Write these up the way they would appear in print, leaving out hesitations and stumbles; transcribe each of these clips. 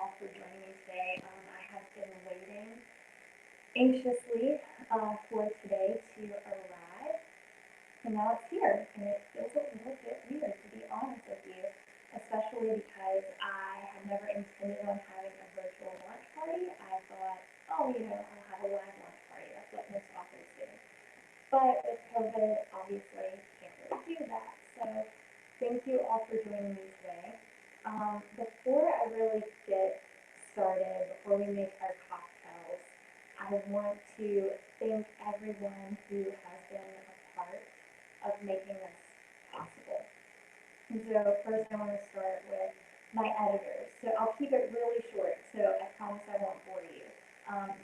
all for joining me today. I have been waiting anxiously for today to arrive, and now it's here, and it feels a little bit weird to be honest with you, especially because I had never intended on having a virtual launch party. I thought, oh, I'll have a live launch party. That's what most authors do. But with COVID, obviously, can't really do that. So thank you all for joining me today. Before I really get started, before we make our cocktails, I want to thank everyone who has been a part of making this possible. And so first I want to start with my editors. So I'll keep it really short, so I promise I won't bore you.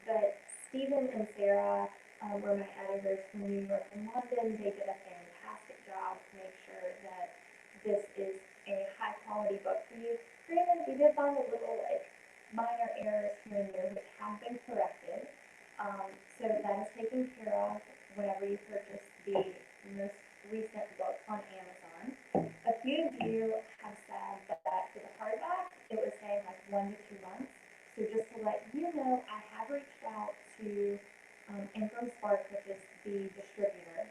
But Stephen and Sarah were my editors from New York and London. They did a fantastic job to make sure that this is a high quality book for you. Granted, we did find a little minor errors here and there which have been corrected. So that is taken care of whenever you purchase the most recent book on Amazon. A few of you have said that for the hardback, it was saying like 1 to 2 months. So just to let you know, I have reached out to Income Spark, which is the distributor,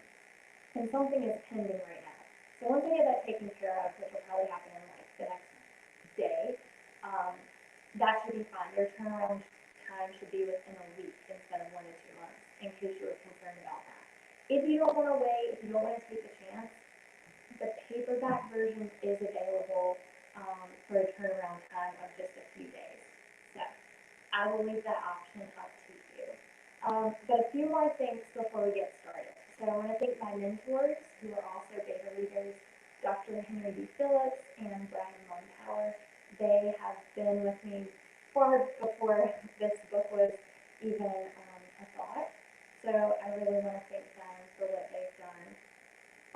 and something is pending right now. So once I get that taken care of, which will probably happen in like the next day, that should be fine. Your turnaround time should be within a week instead of 1 to 2 months, in case you were concerned about that. If you don't want to wait, if you don't want to take a chance, the paperback version is available for a turnaround time of just a few days. So I will leave that option up to you. But a few more things before we get started. So I want to thank my mentors, who are also beta readers, Dr. Henry D. Phillips and Brian Montower. They have been with me far before this book was even a thought. So I really want to thank them for what they've done.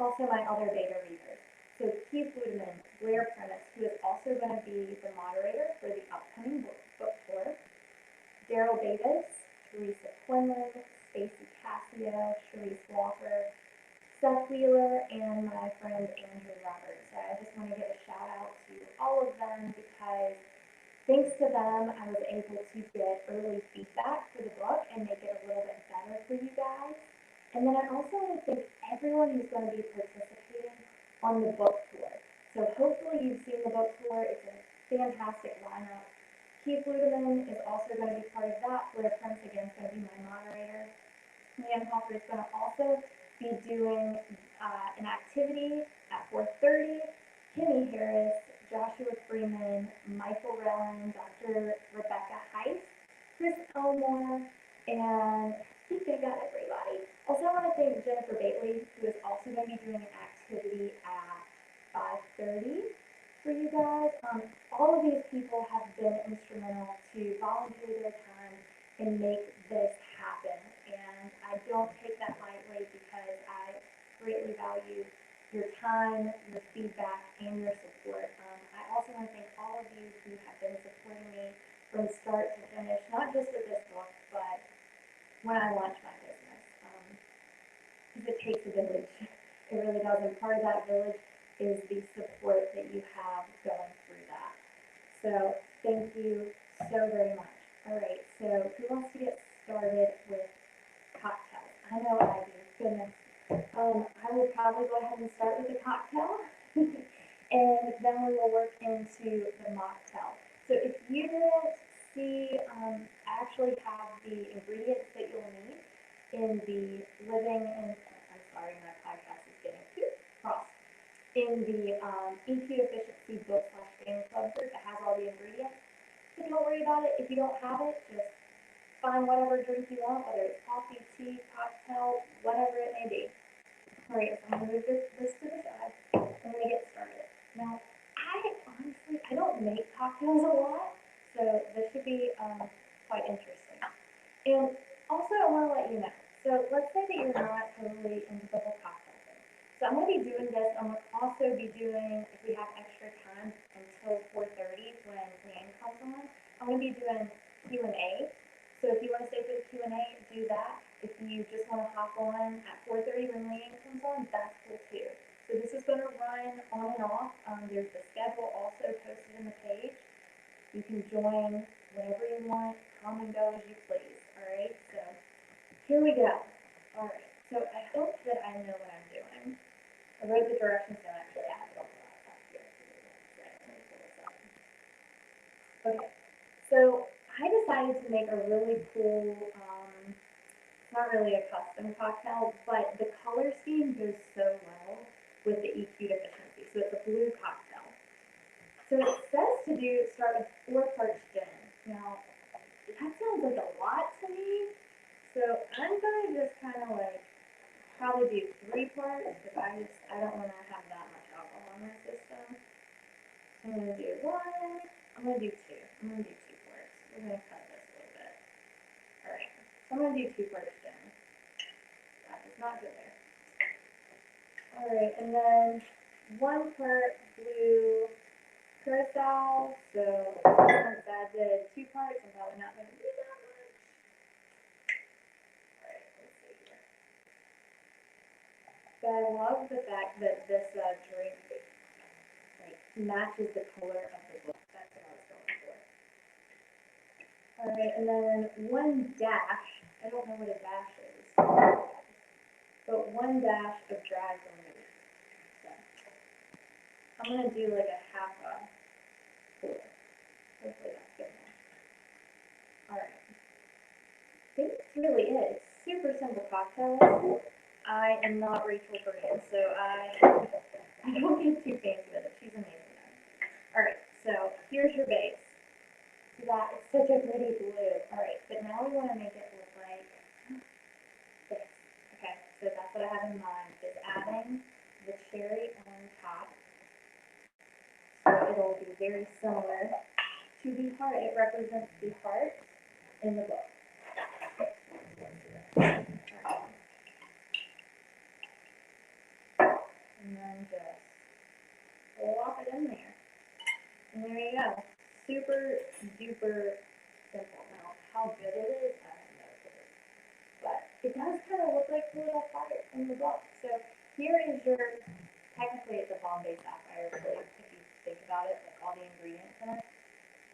Also my other beta readers. So Keith Ludeman, Blair Prentice, who is also going to be the moderator for the upcoming book tour. Daryl Davis, Teresa Quinlan, Stacy Cassio, Sharice Walker, Seth Wheeler, and my friend Andrew Roberts. So I just want to give a shout out to all of them because thanks to them, I was able to get early feedback for the book and make it a little bit better for you guys. And then I also want to thank everyone who's going to be participating on the book tour. So hopefully you've seen the book tour. It's a fantastic lineup. Keith Ludeman is also going to be part of that. Blair Prince, again, is going to be my moderator. Leanne Hoffer is going to also be doing an activity at 4:30. Kimmy Harris, Joshua Freeman, Michael Rellin, Dr. Rebecca Heiss, Chris Elmore, and I think I got everybody. Also, I want to thank Jennifer Bately, who is also going to be doing an activity at 5:30 for you guys. All of these people have been instrumental to volunteer their time and make this happen. And I don't take that lightly because I greatly value your time, your feedback, and your support. I also want to thank all of you who have been supporting me from start to finish, not just with this book, but when I launch my business. Because it takes a village. It really does. And part of that village is the support that you have going through that. So thank you so very much. All right, so who wants to get started with cocktails? I know I do. Goodness. I will probably go ahead and start with the cocktail, and then we will work into the mocktail. So if you didn't see, I actually have the ingredients that you'll need in the living and, I'm sorry, my podcast is getting too cross. In the EQ Efficiency book / game club group that has all the ingredients. So don't worry about it. If you don't have it, just find whatever drink you want, whether it's coffee, tea, cocktail, whatever it may be. Alright, so I'm going to move this to the side. I'm going to get started. Now, I don't make cocktails a lot, so this should be quite interesting. And also, I want to let you know, so let's say that you're not totally into the whole cocktail thing. So I'm going to be doing this. I'm going to also be doing, if we have extra time until 4:30 when Leanne comes on, I'm going to be doing Q&A. So if you want to stay for the Q&A, do that. If you just want to hop on at 4:30 when Leanne comes on, that's cool too. So this is going to run on and off. There's the schedule also posted in the page. You can join whenever you want, come and go as you please, all right? So here we go. All right, so I hope that I know what I'm doing. I wrote the directions down, actually, I have it on the laptop here. Okay, so I decided to make a really cool, not really a custom cocktail, but the color scheme goes so well with the EQ deficiency. So it's a blue cocktail. So it says to start with 4 parts gin. Now, that sounds like a lot to me. So I'm gonna just kind of like probably do 3 parts because I don't want to have that much alcohol in my system. So I'm gonna do 1. I'm gonna do 2. I'm gonna do 2 parts. We're gonna cut this a little bit. All right. So I'm gonna do 2 parts gin. That is not good there. All right, and then 1 part blue curacao. So since I did 2 parts, I'm probably not gonna do that much. All right, let's see here. But I love the fact that this drink matches the color of the book. That's what I was going for. All right, and then 1 dash. I don't know what a dash is, but 1 dash of dried vermouth. So I'm gonna do like a half a pour. Hopefully that's good enough. All right. I think this really is. Super simple cocktail. I am not Rachel Brand, so I don't get too fancy with it. She's amazing though. All right, so here's your base. See that? It's such a pretty blue. All right, but now we want to make it look like this. Okay, so that's what I have in mind, is adding the cherry on top. So it'll be very similar to the heart. It represents the heart in the book. And then just plop it in there. And there you go. Super duper simple. Now, how good it is, I have no clue. But it does kind of look like the little heart in the book. So here is your, technically it's a Bombay Sapphire, really, if you think about it, like all the ingredients in it.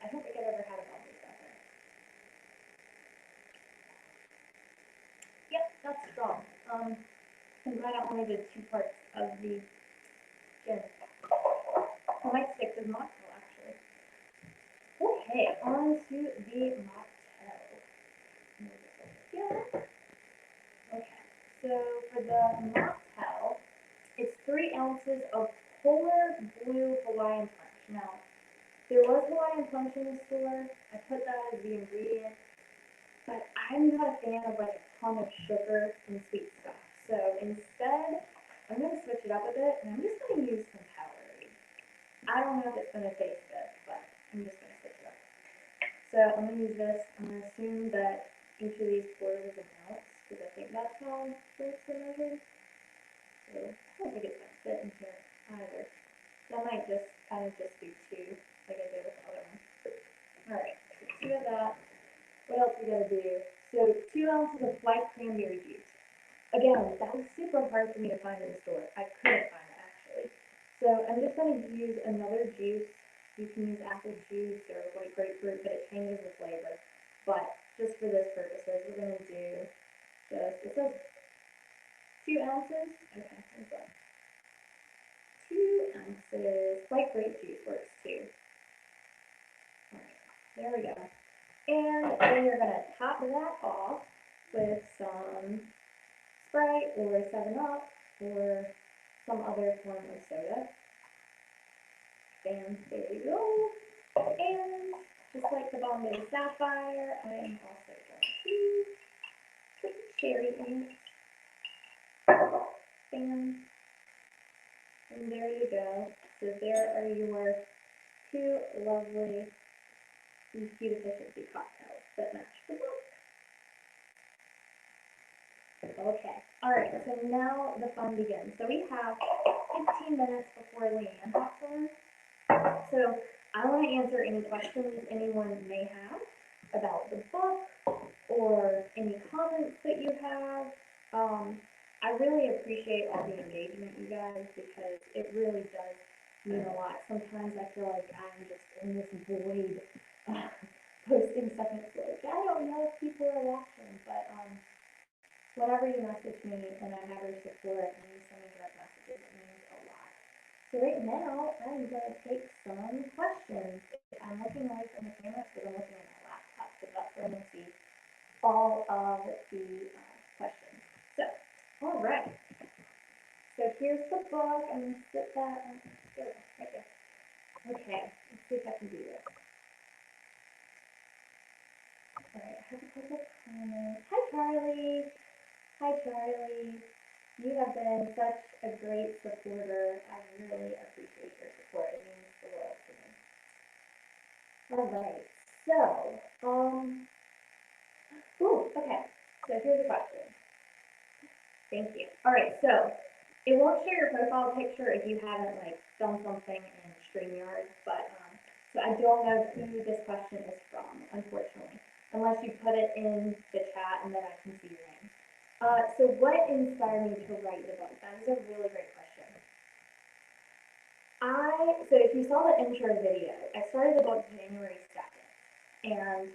I don't think I've ever had a Bombay Sapphire. Yep, that's strong. I'm glad I only did 2 parts of the gin. I might stick to the mocktail, actually. Okay, on to the mocktail. Okay, so for the mocktail, it's 3 ounces of polar blue Hawaiian punch. Now, there was Hawaiian punch in the store. I put that as the ingredient, but I'm not a fan of like a ton of sugar and sweet stuff. So instead, I'm going to switch it up a bit, and I'm just going to use some Powerade. I don't know if it's going to taste good, but I'm just going to switch it up. So I'm going to use this. I'm going to assume that each of these pours is an ounce, because I think that's how drinks are measured. So I don't think it's going to fit in here either. So I might just kind of just do 2, like I did with the other one. Alright, so 2 of that. What else we got to do? So 2 ounces of white cranberry juice. Again, that was super hard for me to find in the store. I couldn't find it, actually. So I'm just going to use another juice. You can use apple juice or white grapefruit, but it changes the flavor. But just for this purposes, we're going to do just, it says 2 ounces. Okay, here's that. 2 ounces. White grape juice works too. Alright, there we go. And then you're going to top that off with some Sprite or 7-Up or some other form of soda. And there you go. And just like the Bombay Sapphire, I am also going to put the cherry in it. Bam. And there you go. So there are your 2 lovely EQ deficiency cocktails that match the book. Okay, alright, so now the fun begins. So we have 15 minutes before Leanne hops on. So I want to answer any questions anyone may have about the book or any comments that you have. I really appreciate all the engagement, you guys, because it really does mean a lot. Sometimes I feel like I'm just in this void 30 seconds like, I don't know if people are watching, but whenever you message me and I have your support and you send me direct messages, it means a lot. So right now, I'm going to take some questions. I'm looking away from the camera because I'm looking at my laptop, so that's where I'm going to see all of the questions. So, all right. So here's the book. I'm going to sit that there, right there. Okay, let's see if I can do this. All right, I have a couple comments. Hi, Charlie. Hi, Charlie. You have been such a great supporter. I really appreciate your support. It means the world to me. All right. So, okay. So here's a question. Thank you. All right. So it won't show your profile picture if you haven't like done something in StreamYard, but so I don't know who this question is from, unfortunately, unless you put it in the chat and then I can see your name. So what inspired me to write the book? That is a really great question. So if you saw the intro video, I started the book January 2nd. And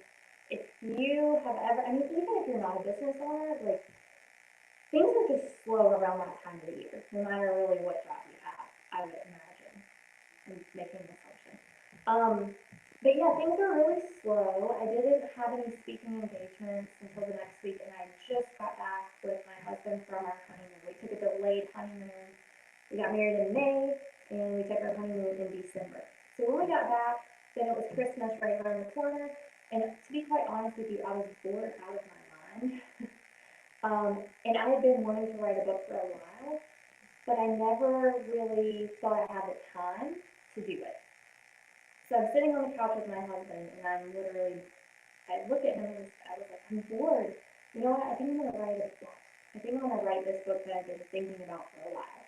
if you have ever, I mean, even if you're not a business owner, like, things are just slow around that time of the year, no matter really what job you have, I would imagine. I'm making an assumption. But yeah, things are really slow. I didn't have any speaking engagements until the next week, and I just got back with my husband from our honeymoon. We took a delayed honeymoon. We got married in May, and we took our honeymoon in December. So when we got back, then it was Christmas right around the corner, and to be quite honest with you, I was bored out of my mind. And I had been wanting to write a book for a while, but I never really thought I had the time to do it. So I'm sitting on the couch with my husband, and I looked at him and I was like, I'm bored. You know what? I think I'm going to write a book. I think I'm going to write this book that I've been thinking about for a while.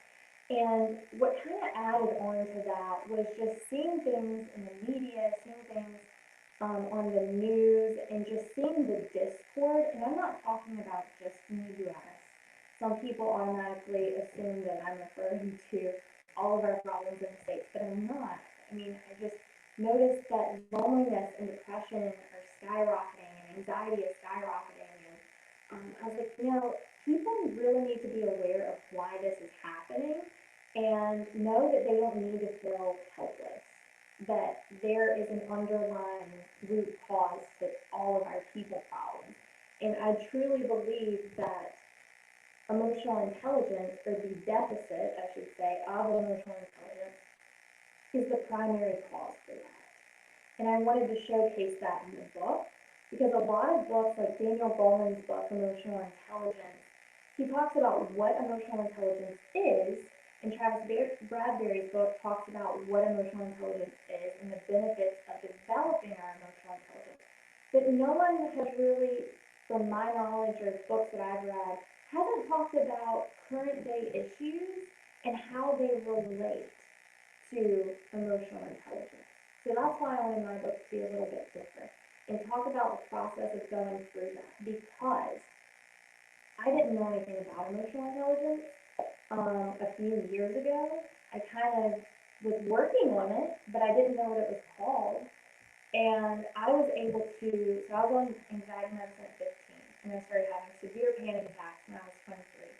And what kind of added on to that was just seeing things in the media, seeing things on the news, and just seeing the discord. And I'm not talking about just in the U.S. Some people automatically assume that I'm referring to all of our problems in the States, but I'm not. I mean, I just noticed that loneliness and depression are skyrocketing and anxiety is skyrocketing. And I was like, people really need to be aware of why this is happening and know that they don't need to feel helpless, that there is an underlying root cause to all of our people problems. And I truly believe that emotional intelligence, or the deficit, I should say, of emotional intelligence is the primary cause for that. And I wanted to showcase that in the book because a lot of books, like Daniel Goleman's book, Emotional Intelligence, he talks about what emotional intelligence is, and Travis Bradberry's book talks about what emotional intelligence is and the benefits of developing our emotional intelligence. But no one has really, from my knowledge or books that I've read, hasn't talked about current day issues and how they relate to emotional intelligence. So that's why I wanted my book to be a little bit different and talk about the process of going through that, because I didn't know anything about emotional intelligence a few years ago. I kind of was working on it, but I didn't know what it was called. And I was able to, so I was on anxiety medicine at 15, and I started having severe panic attacks when I was 23.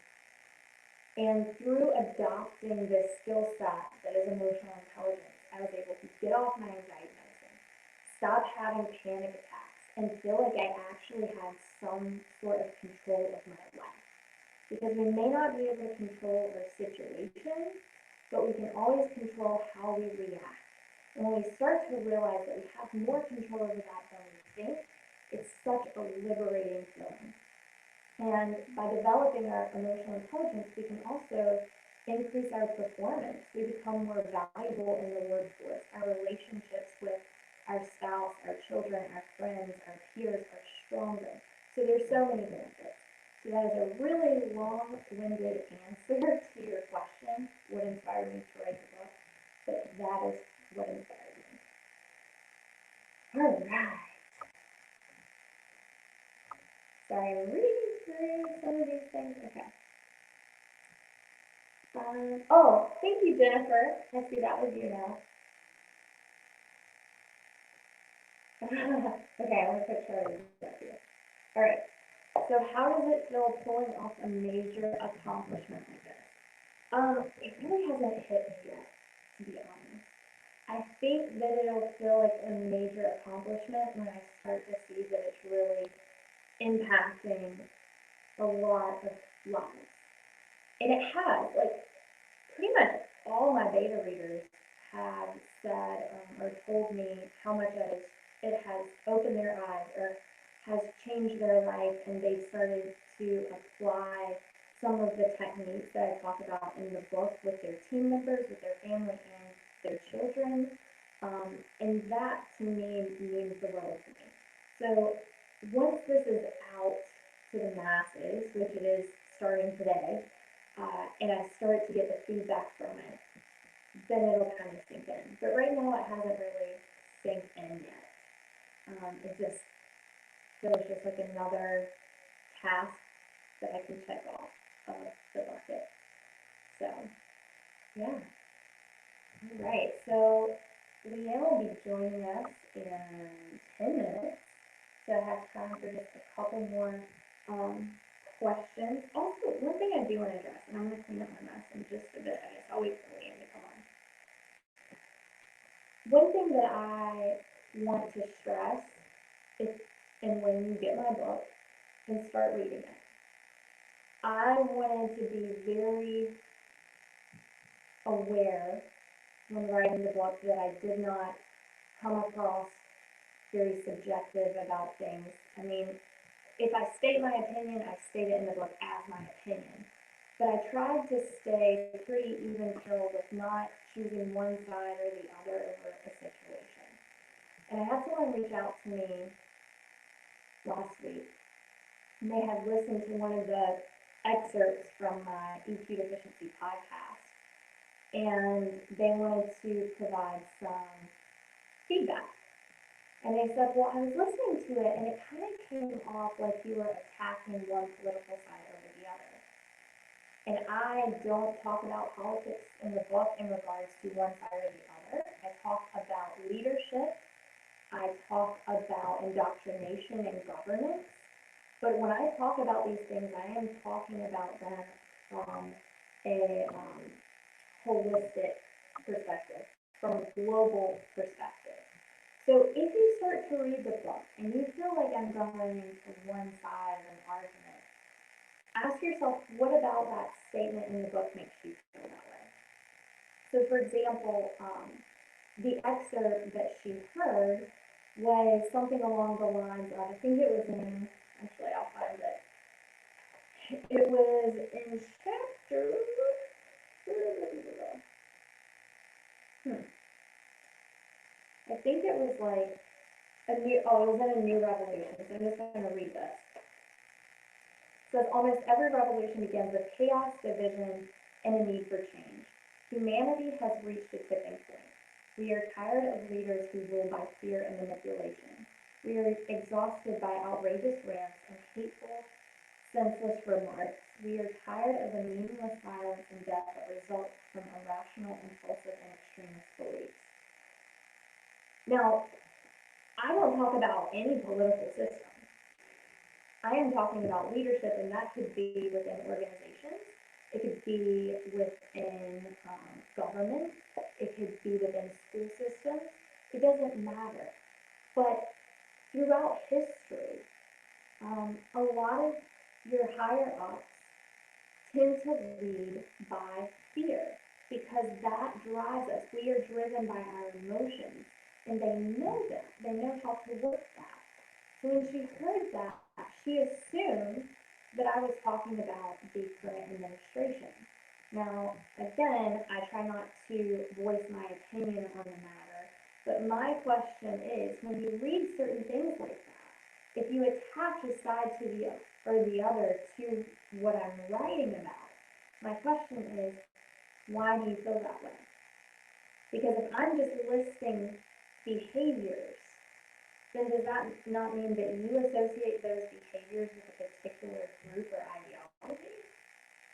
And through adopting this skill set that is emotional intelligence, I was able to get off my anxiety medicine, stop having panic attacks, and feel like I actually had some sort of control of my life. Because we may not be able to control our situations, but we can always control how we react. And when we start to realize that we have more control over that than we think, it's such a liberating feeling. And by developing our emotional intelligence, we can also increase our performance. We become more valuable in the workforce. Our relationships with our spouse, our children, our friends, our peers are stronger. So there's so many benefits. So that is a really long-winded answer to your question, what inspired me to write the book, but that is what inspired me. All right. Sorry, I'm reading through some of these things. Okay. Oh, thank you, Jennifer. I see that was you now. Okay, I'm gonna put characters up here. Alright, so how does it feel pulling off a major accomplishment like this? It really hasn't hit me yet, to be honest. I think that it'll feel like a major accomplishment when I start to see that it's really impacting a lot of lives. And it has, like, pretty much all my beta readers have said or told me how much it has opened their eyes or has changed their life, and they've started to apply some of the techniques that I talk about in the book with their team members, with their family, and their children. And that to me means the world to me. So once this is out to the masses, which it is starting today, and I start to get the feedback from it, then it'll kind of sink in. But right now it hasn't really sunk in yet. It just feels just like another task that I can check off of the bucket. So, yeah. All right. So Leanne will be joining us in 10 minutes. So I have time for just a couple more questions. Also, one thing I do want to address, and I'm going to clean up my mess in just a bit. I guess I'll wait for Leanne to come on. One thing that I want to stress is, and when you get my book and start reading it, I wanted to be very aware when writing the book that I did not come across very subjective about things. I mean, if I state my opinion, I state it in the book as my opinion. But I tried to stay pretty even killed with not choosing one side or the other over a situation. And I had someone reach out to me last week, and they had listened to one of the excerpts from my EQ Deficiency podcast, and they wanted to provide some feedback. And they said, well, I was listening to it, and it kind of came off like you were attacking one political side over the other. And I don't talk about politics in the book in regards to one side or the other. I talk about leadership. I talk about indoctrination and governance. But when I talk about these things, I am talking about them from a holistic perspective, from a global perspective. So if you start to read the book and you feel like I'm going to one side of an argument, ask yourself, what about that statement in the book makes you feel that way? So for example, the excerpt that she heard was something along the lines of, I think it was in, actually I'll find it. It was in chapter, I think it was like it was in a new revolution, so I'm just going to read this. It says, almost every revolution begins with chaos, division, and a need for change. Humanity has reached a tipping point. We are tired of leaders who rule by fear and manipulation. We are exhausted by outrageous rants and hateful, senseless remarks. We are tired of the meaningless violence and death that result from irrational, impulsive, and extremist beliefs. Now, I don't talk about any political system. I am talking about leadership, and that could be within organizations. It could be within government. It could be within school systems. It doesn't matter. But throughout history, a lot of your higher ups tend to lead by fear because that drives us. We are driven by our emotions, and they know that. They know how to work that. So when she heard that, she assumed that I was talking about the current administration. Now, again, I try not to voice my opinion on the matter, but my question is, when you read certain things like that, if you attach a side to the other to what I'm writing about, my question is, why do you feel that way? Because if I'm just listing behaviors, then does that not mean that you associate those behaviors with a particular group or ideology?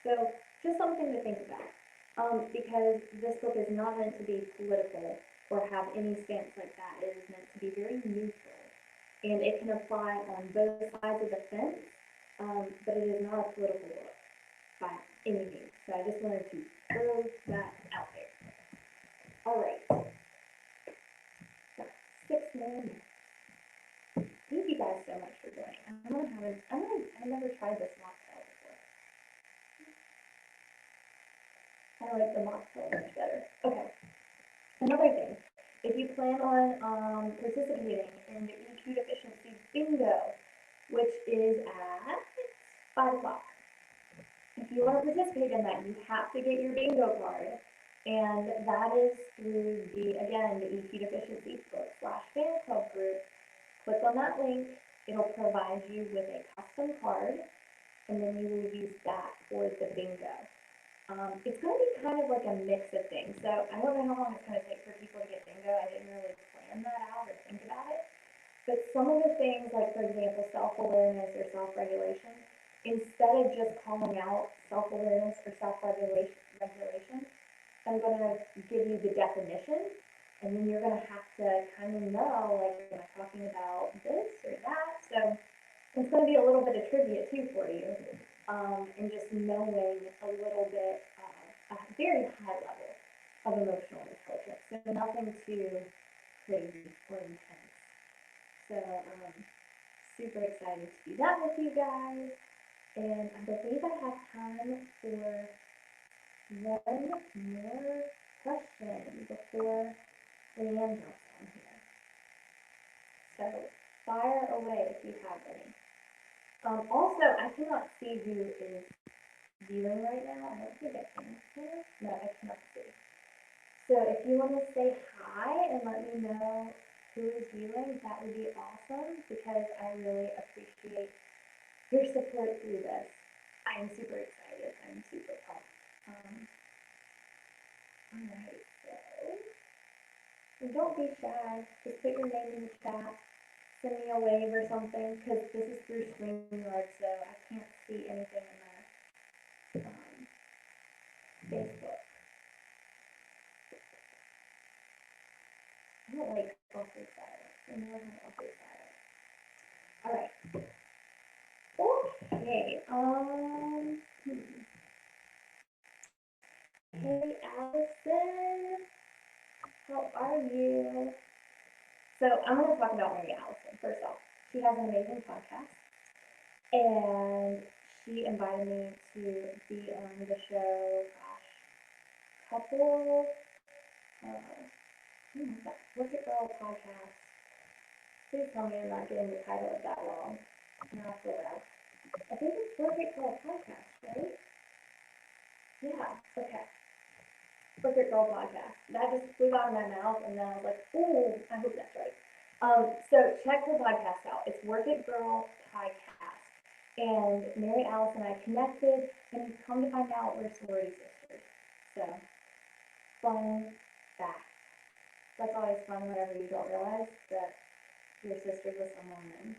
So just something to think about. Because this book is not meant to be political or have any stance like that. It is meant to be very neutral. apply on both sides of the fence, but it is not a political book by any means. So I just wanted to throw that out there. All right. Got 6 more minutes. Thank you guys so much for joining. I've never tried this mocktail before. I like the mocktail much better. Okay. Another thing, if you plan on participating in the EQ Deficiency Bingo, which is at 5 o'clock. If you want to participate in that, you have to get your bingo card, and that is through the EQ Deficiency /fan club group. Click on that link, it'll provide you with a custom card, and then you will use that for the bingo. It's going to be kind of like a mix of things, so I don't know how long it's going to take for people to get bingo. I didn't really plan that out or think about it. But some of the things, like for example, self-awareness or self-regulation, instead of just calling out self-awareness or self-regulation, I'm going to give you the definition, and then you're going to have to kind of know, like, am I talking about this or that? So it's going to be a little bit of trivia too for you, and just knowing a little bit, a very high level of emotional intelligence. So nothing too crazy or intense. So super excited to do that with you guys. And I believe I have time for one more question before Leanne jumps on here. So fire away if you have any. Also, I cannot see who is viewing right now. I don't think I can. No, I cannot see. So if you want to say hi and let me know who is viewing, that would be awesome, because I really appreciate your support through this. I am super excited. I'm super pumped. Alright, so don't be shy. Just put your name in the chat. Send me a wave or something, because this is through StreamYard, so I can't see anything in the Facebook. I don't like awkward silence. I never have awkward silence. Alright. Okay, Hey Allison, how are you? So I'm going to talk about Mary Allison. First off, she has an amazing podcast, and she invited me to be on the show, what's it called, podcast? Please tell me I'm not getting the title of that wrong. Now I feel bad. I think it's What's It Called podcast, right? Yeah, okay. What's It Called podcast. That just flew out of my mouth, and then I was like, ooh, I hope that's right. So check her podcast out. It's Work It Girl Podcast. And Mary Alice and I connected, and come to find out we're sorority sisters. So, fun fact. That's always fun whenever you don't realize that you're sisters with someone and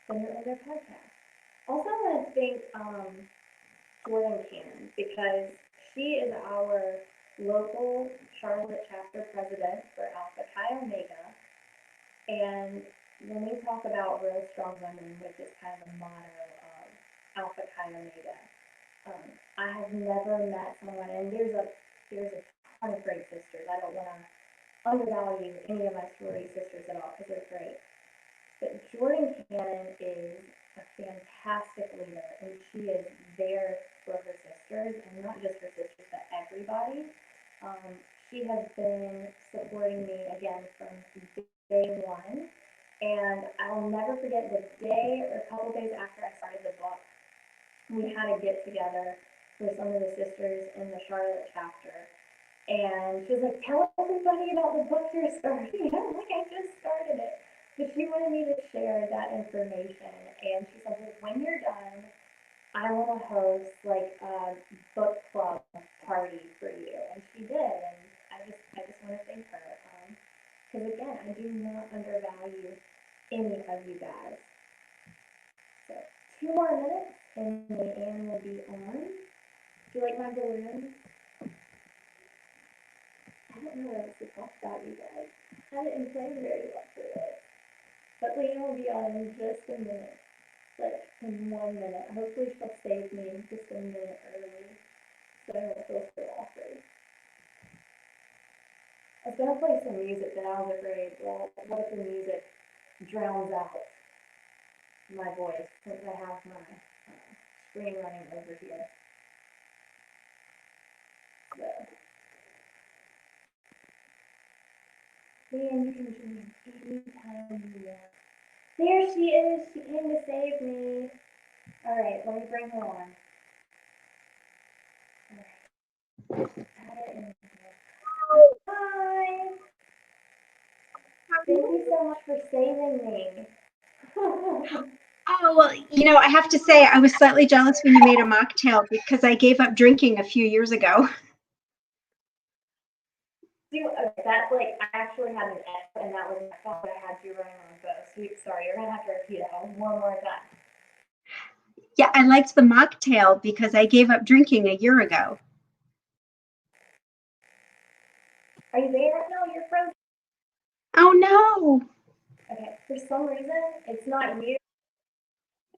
then you're in their podcast. Also, I want to thank Jordan Cannon, because she is our local Charlotte chapter president for Alpha Chi Omega. And when we talk about real strong women, which is kind of the motto of Alpha Chi Omega, I have never met someone, and there's a ton of great sisters. I don't want to undervalue any of my sorority sisters at all, because they're great. But Jordan Cannon is a fantastic leader, and she is there for her sisters, and not just her sisters, but everybody. She has been supporting me again from day one, and I'll never forget the day or a couple days after I started the book, we had a get together for some of the sisters in the Charlotte chapter, and she was like, tell everybody about the book you're starting. I'm like, I just started it. But she wanted me to share that information, and she said, well, when you're done, I want to host like a book club party for you. And she did, and I just want to thank her. Because again, I do not undervalue any of you guys. So 2 more minutes, and Leanne will be on. Do you like my balloons? I don't know what else to talk about, you guys. I didn't plan very well for this. But Leanne will be on in just a minute. Like in 1 minute. Hopefully she'll save me just a minute early. So I don't feel so awkward. I was gonna play some music, but I was afraid, well, what if the music drowns out my voice since I have my screen running over here? So, Leanne, you can join anytime you want. There she is. She came to save me. All right, let me bring her on. All right, add her in here. Hi. Thank you so much for saving me. Oh, well, I have to say I was slightly jealous when you made a mocktail because I gave up drinking a few years ago. Okay, that's like, I actually had an F, and that was my fault. I had you running on both. So, sorry, you're gonna have to repeat it one more time. Yeah, I liked the mocktail because I gave up drinking a year ago. Are you there right now? You're frozen. Oh, no. Okay, for some reason, it's not you.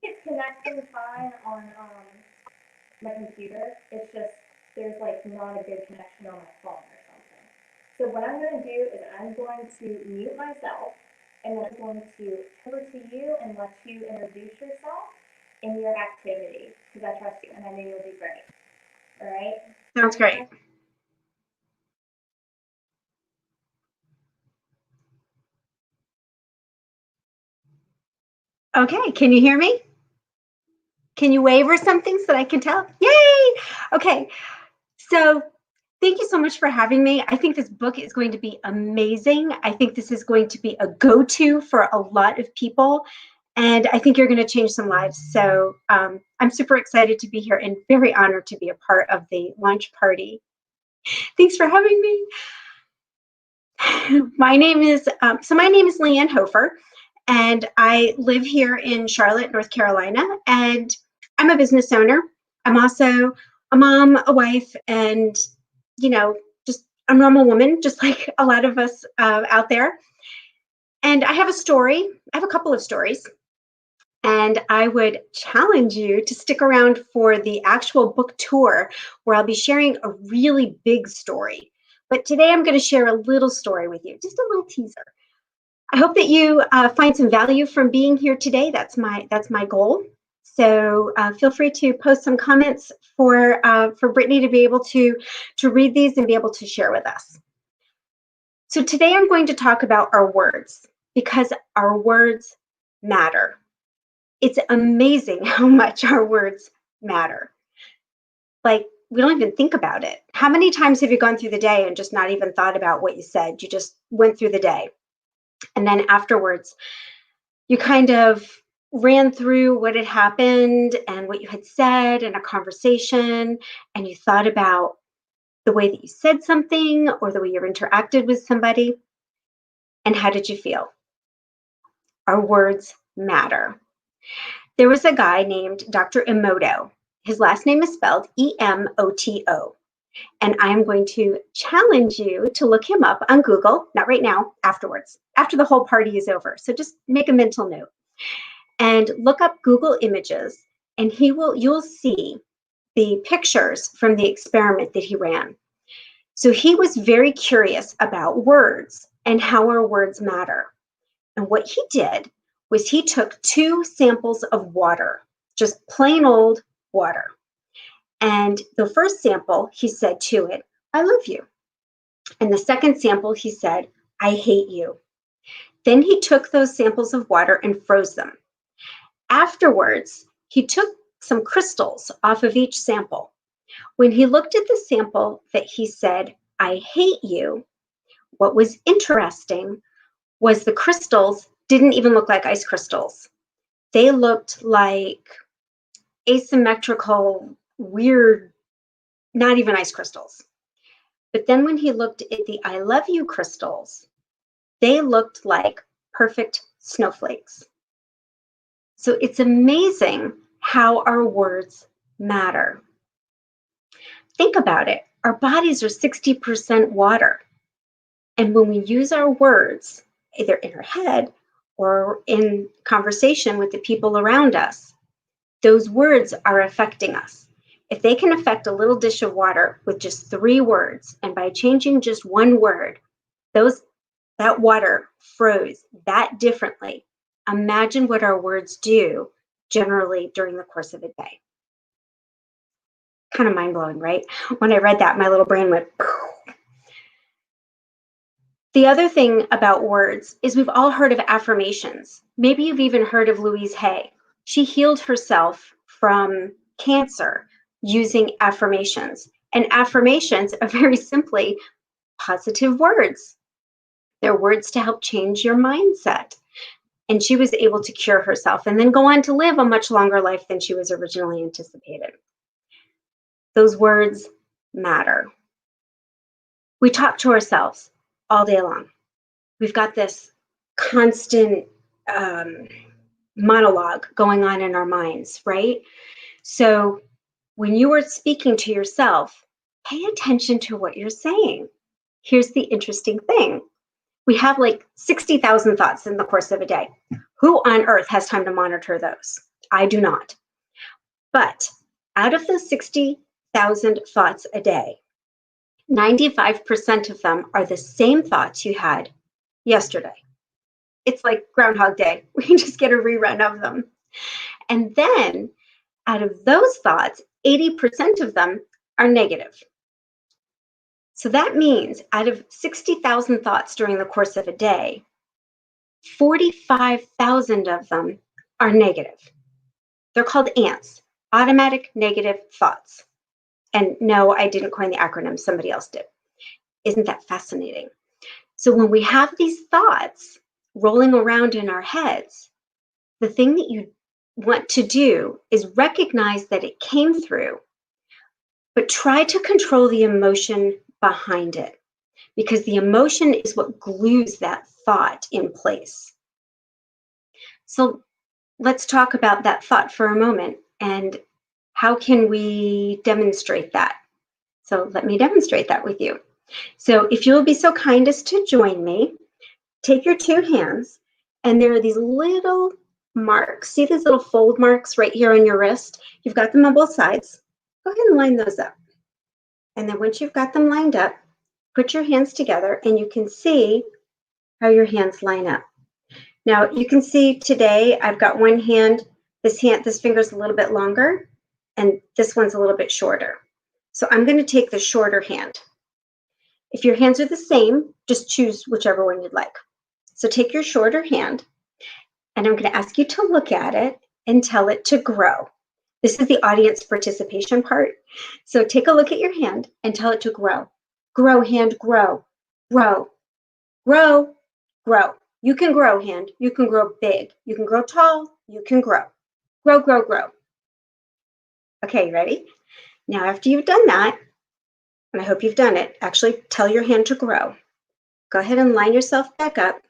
It's connecting fine on my computer. It's just, there's like not a good connection on my phone or something. So what I'm going to do is I'm going to mute myself, and then I'm going to turn over to you and let you introduce yourself in your activity, because I trust you and I know you'll do great. All right? Sounds great. Okay, can you hear me? Can you wave or something so that I can tell? Yay! Okay, so thank you so much for having me. I think this book is going to be amazing. I think this is going to be a go-to for a lot of people. And I think you're going to change some lives. So I'm super excited to be here and very honored to be a part of the launch party. Thanks for having me. My name is Leanne Hofer, and I live here in Charlotte, North Carolina, and I'm a business owner. I'm also a mom, a wife, and just a normal woman, just like a lot of us out there. And I have a story. I have a couple of stories. And I would challenge you to stick around for the actual book tour where I'll be sharing a really big story. But today I'm going to share a little story with you, just a little teaser. I hope that you find some value from being here today. That's my goal. So feel free to post some comments for Brittany to be able to read these and be able to share with us. So today I'm going to talk about our words because our words matter. It's amazing how much our words matter. Like, we don't even think about it. How many times have you gone through the day and just not even thought about what you said? You just went through the day. And then afterwards, you kind of ran through what had happened and what you had said in a conversation, and you thought about the way that you said something or the way you interacted with somebody. And how did you feel? Our words matter. There was a guy named Dr. Emoto. His last name is spelled Emoto. And I am going to challenge you to look him up on Google, not right now, afterwards, after the whole party is over. So just make a mental note and look up Google Images, and you'll see the pictures from the experiment that he ran. So he was very curious about words and how our words matter. And what he did was he took 2 samples of water, just plain old water. And the first sample, he said to it, "I love you." And the second sample, he said, "I hate you." Then he took those samples of water and froze them. Afterwards, he took some crystals off of each sample. When he looked at the sample that he said, "I hate you," what was interesting was the crystals didn't even look like ice crystals. They looked like asymmetrical, weird, not even ice crystals. But then when he looked at the "I love you" crystals, they looked like perfect snowflakes. So it's amazing how our words matter. Think about it. Our bodies are 60% water. And when we use our words, either in our head or in conversation with the people around us, those words are affecting us. If they can affect a little dish of water with just 3 words, and by changing just 1 word, that water froze that differently. Imagine what our words do generally during the course of a day. Kind of mind-blowing, right? When I read that, my little brain went, poof. The other thing about words is we've all heard of affirmations. Maybe you've even heard of Louise Hay. She healed herself from cancer using affirmations. And affirmations are very simply positive words. They're words to help change your mindset. And she was able to cure herself and then go on to live a much longer life than she was originally anticipated. Those words matter. We talk to ourselves all day long. We've got this constant monologue going on in our minds, right? So when you are speaking to yourself, pay attention to what you're saying. Here's the interesting thing. We have like 60,000 thoughts in the course of a day. Who on earth has time to monitor those? I do not. But out of those 60,000 thoughts a day, 95% of them are the same thoughts you had yesterday. It's like Groundhog Day. We just get a rerun of them. And then out of those thoughts, 80% of them are negative. So that means out of 60,000 thoughts during the course of a day, 45,000 of them are negative. They're called ANTs, automatic negative thoughts. And no, I didn't coin the acronym, somebody else did. Isn't that fascinating? So when we have these thoughts rolling around in our heads, the thing that you want to do is recognize that it came through, but try to control the emotion behind it, because the emotion is what glues that thought in place. So let's talk about that thought for a moment and how can we demonstrate that? So let me demonstrate that with you. So if you'll be so kind as to join me, take your 2 hands, and there are these little marks. See these little fold marks right here on your wrist? You've got them on both sides. Go ahead and line those up. And then once you've got them lined up, put your hands together and you can see how your hands line up. Now you can see today I've got one hand, this finger's a little bit longer and this one's a little bit shorter. So I'm going to take the shorter hand. If your hands are the same, just choose whichever one you'd like. So take your shorter hand and I'm going to ask you to look at it and tell it to grow. This is the audience participation part. So take a look at your hand and tell it to grow. Grow, hand, grow, grow, grow, grow. You can grow, hand. You can grow big. You can grow tall. You can grow. Grow, grow, grow. Okay, ready? Now, after you've done that, and I hope you've done it, actually tell your hand to grow. Go ahead and line yourself back up.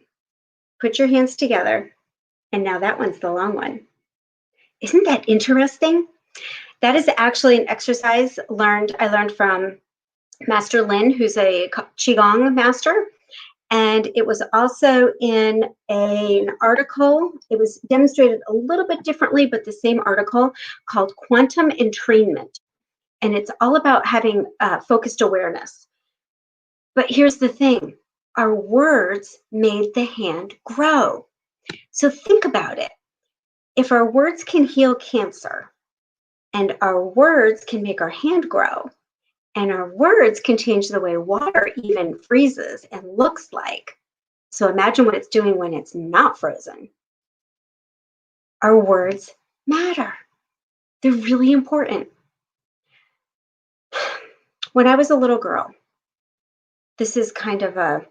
Put your hands together. And now that one's the long one. Isn't that interesting? That is actually an exercise I learned from Master Lin, who's a Qigong master. And it was also in an article. It was demonstrated a little bit differently, but the same article called Quantum Entrainment. And it's all about having focused awareness. But here's the thing. Our words made the hand grow. So think about it. If our words can heal cancer, and our words can make our hand grow, and our words can change the way water even freezes and looks like. So imagine what it's doing when it's not frozen. Our words matter. They're really important. When I was a little girl, this is kind of a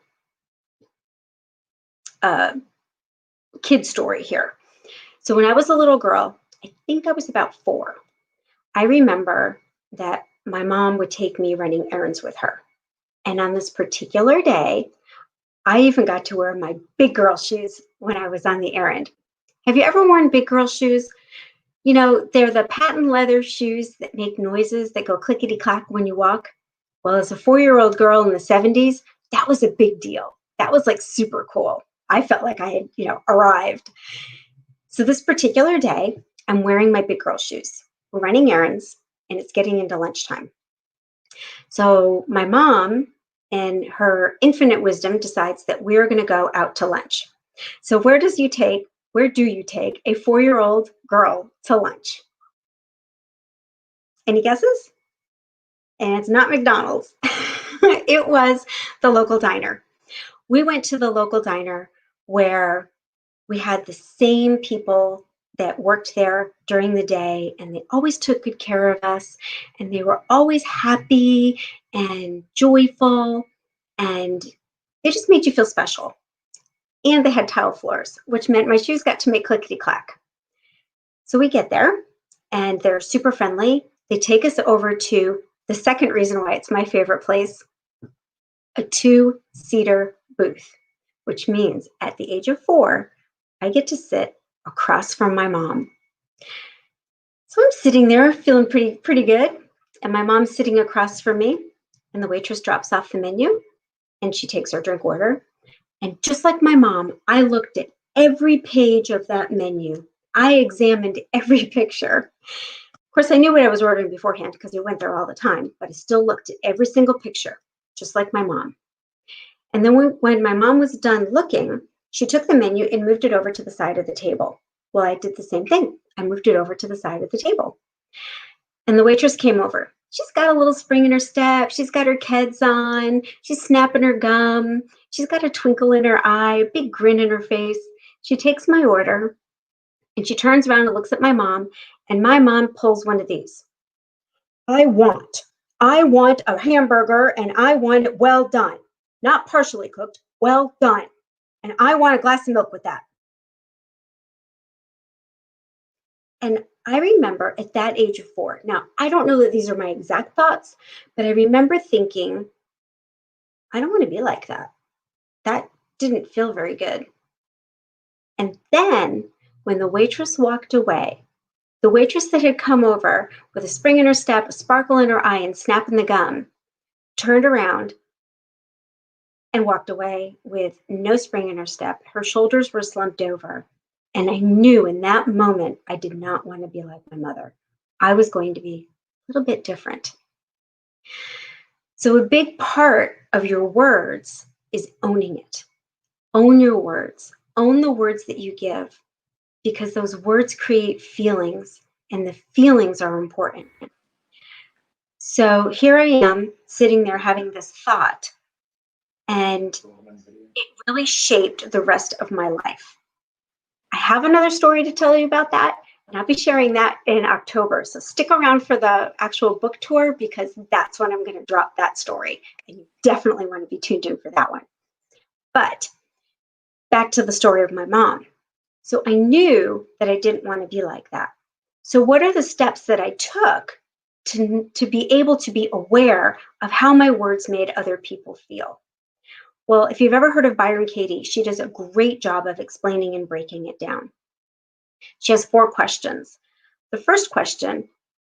kid story here. So when I was a little girl, I think I was about 4. I remember that my mom would take me running errands with her. And on this particular day, I even got to wear my big girl shoes when I was on the errand. Have you ever worn big girl shoes? You know, they're the patent leather shoes that make noises that go clickety-clack when you walk. Well, as a 4-year-old girl in the 70s, that was a big deal. That was like super cool. I felt like I had, arrived. So this particular day, I'm wearing my big girl shoes. We're running errands, and it's getting into lunchtime. So my mom, in her infinite wisdom, decides that we're going to go out to lunch. So where do you take a 4-year-old girl to lunch? Any guesses? And it's not McDonald's. It was the local diner. We went to the local diner where we had the same people that worked there during the day, and they always took good care of us, and they were always happy and joyful, and they just made you feel special. And they had tile floors, which meant my shoes got to make clickety clack. So we get there, and they're super friendly. They take us over to the second reason why it's my favorite place, a 2-seater booth, which means at the age of 4, I get to sit across from my mom. So I'm sitting there feeling pretty good, and my mom's sitting across from me, and the waitress drops off the menu, and she takes our drink order. And just like my mom, I looked at every page of that menu. I examined every picture. Of course, I knew what I was ordering beforehand because we went there all the time, but I still looked at every single picture, just like my mom. And then when my mom was done looking, she took the menu and moved it over to the side of the table. Well, I did the same thing. I moved it over to the side of the table. And the waitress came over. She's got a little spring in her step. She's got her Keds on. She's snapping her gum. She's got a twinkle in her eye, a big grin in her face. She takes my order, and she turns around and looks at my mom, and my mom pulls one of these. I want a hamburger, and I want it well done. Not partially cooked, well done. And I want a glass of milk with that. And I remember at that age of 4, now I don't know that these are my exact thoughts, but I remember thinking, I don't want to be like that. That didn't feel very good. And then when the waitress walked away, the waitress that had come over with a spring in her step, a sparkle in her eye, and snapping the gum, turned around and walked away with no spring in her step. Her shoulders were slumped over. And I knew in that moment, I did not want to be like my mother. I was going to be a little bit different. So a big part of your words is owning it. Own your words. Own the words that you give, because those words create feelings, and the feelings are important. So here I am sitting there having this thought, and it really shaped the rest of my life. I have another story to tell you about that, and I'll be sharing that in October. So stick around for the actual book tour, because that's when I'm going to drop that story, and you definitely want to be tuned in for that one. But back to the story of my mom. So I knew that I didn't want to be like that. So what are the steps that I took to be able to be aware of how my words made other people feel? Well, if you've ever heard of Byron Katie, she does a great job of explaining and breaking it down. She has 4 questions. The first question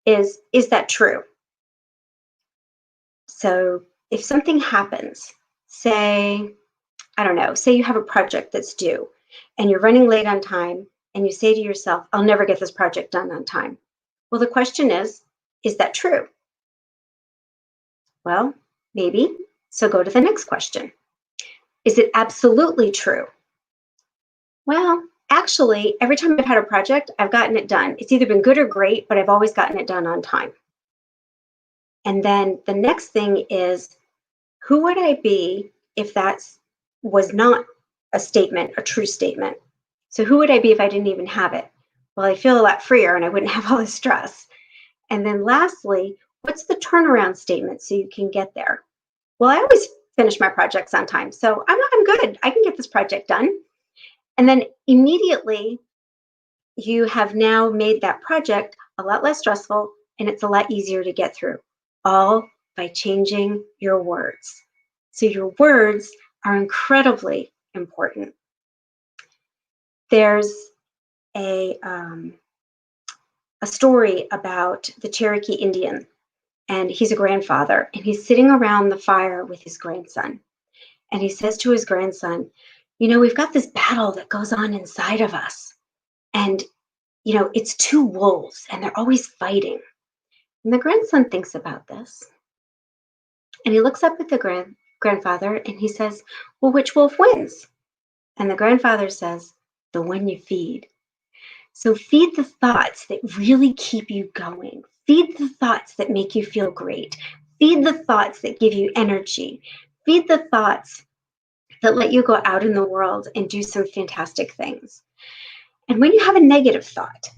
is that true? So if something happens, say, I don't know, say you have a project that's due and you're running late on time, and you say to yourself, I'll never get this project done on time. Well, the question is that true? Well, maybe. So go to the next question. Is it absolutely true? Well, actually, every time I've had a project, I've gotten it done. It's either been good or great, but I've always gotten it done on time. And then the next thing is, who would I be if that was not a statement, a true statement? So who would I be if I didn't even have it? Well, I feel a lot freer, and I wouldn't have all this stress. And then lastly, what's the turnaround statement so you can get there? Well, I always finish my projects on time, so I'm good. I can get this project done. And then immediately you have now made that project a lot less stressful, and it's a lot easier to get through, all by changing your words. So your words are incredibly important. There's a story about the Cherokee Indian, and he's a grandfather, and he's sitting around the fire with his grandson. And he says to his grandson, we've got this battle that goes on inside of us. And, it's two wolves and they're always fighting. And the grandson thinks about this. And he looks up at the grandfather and he says, well, which wolf wins? And the grandfather says, the one you feed. So feed the thoughts that really keep you going. Feed the thoughts that make you feel great. Feed the thoughts that give you energy. Feed the thoughts that let you go out in the world and do some fantastic things. And when you have a negative thought,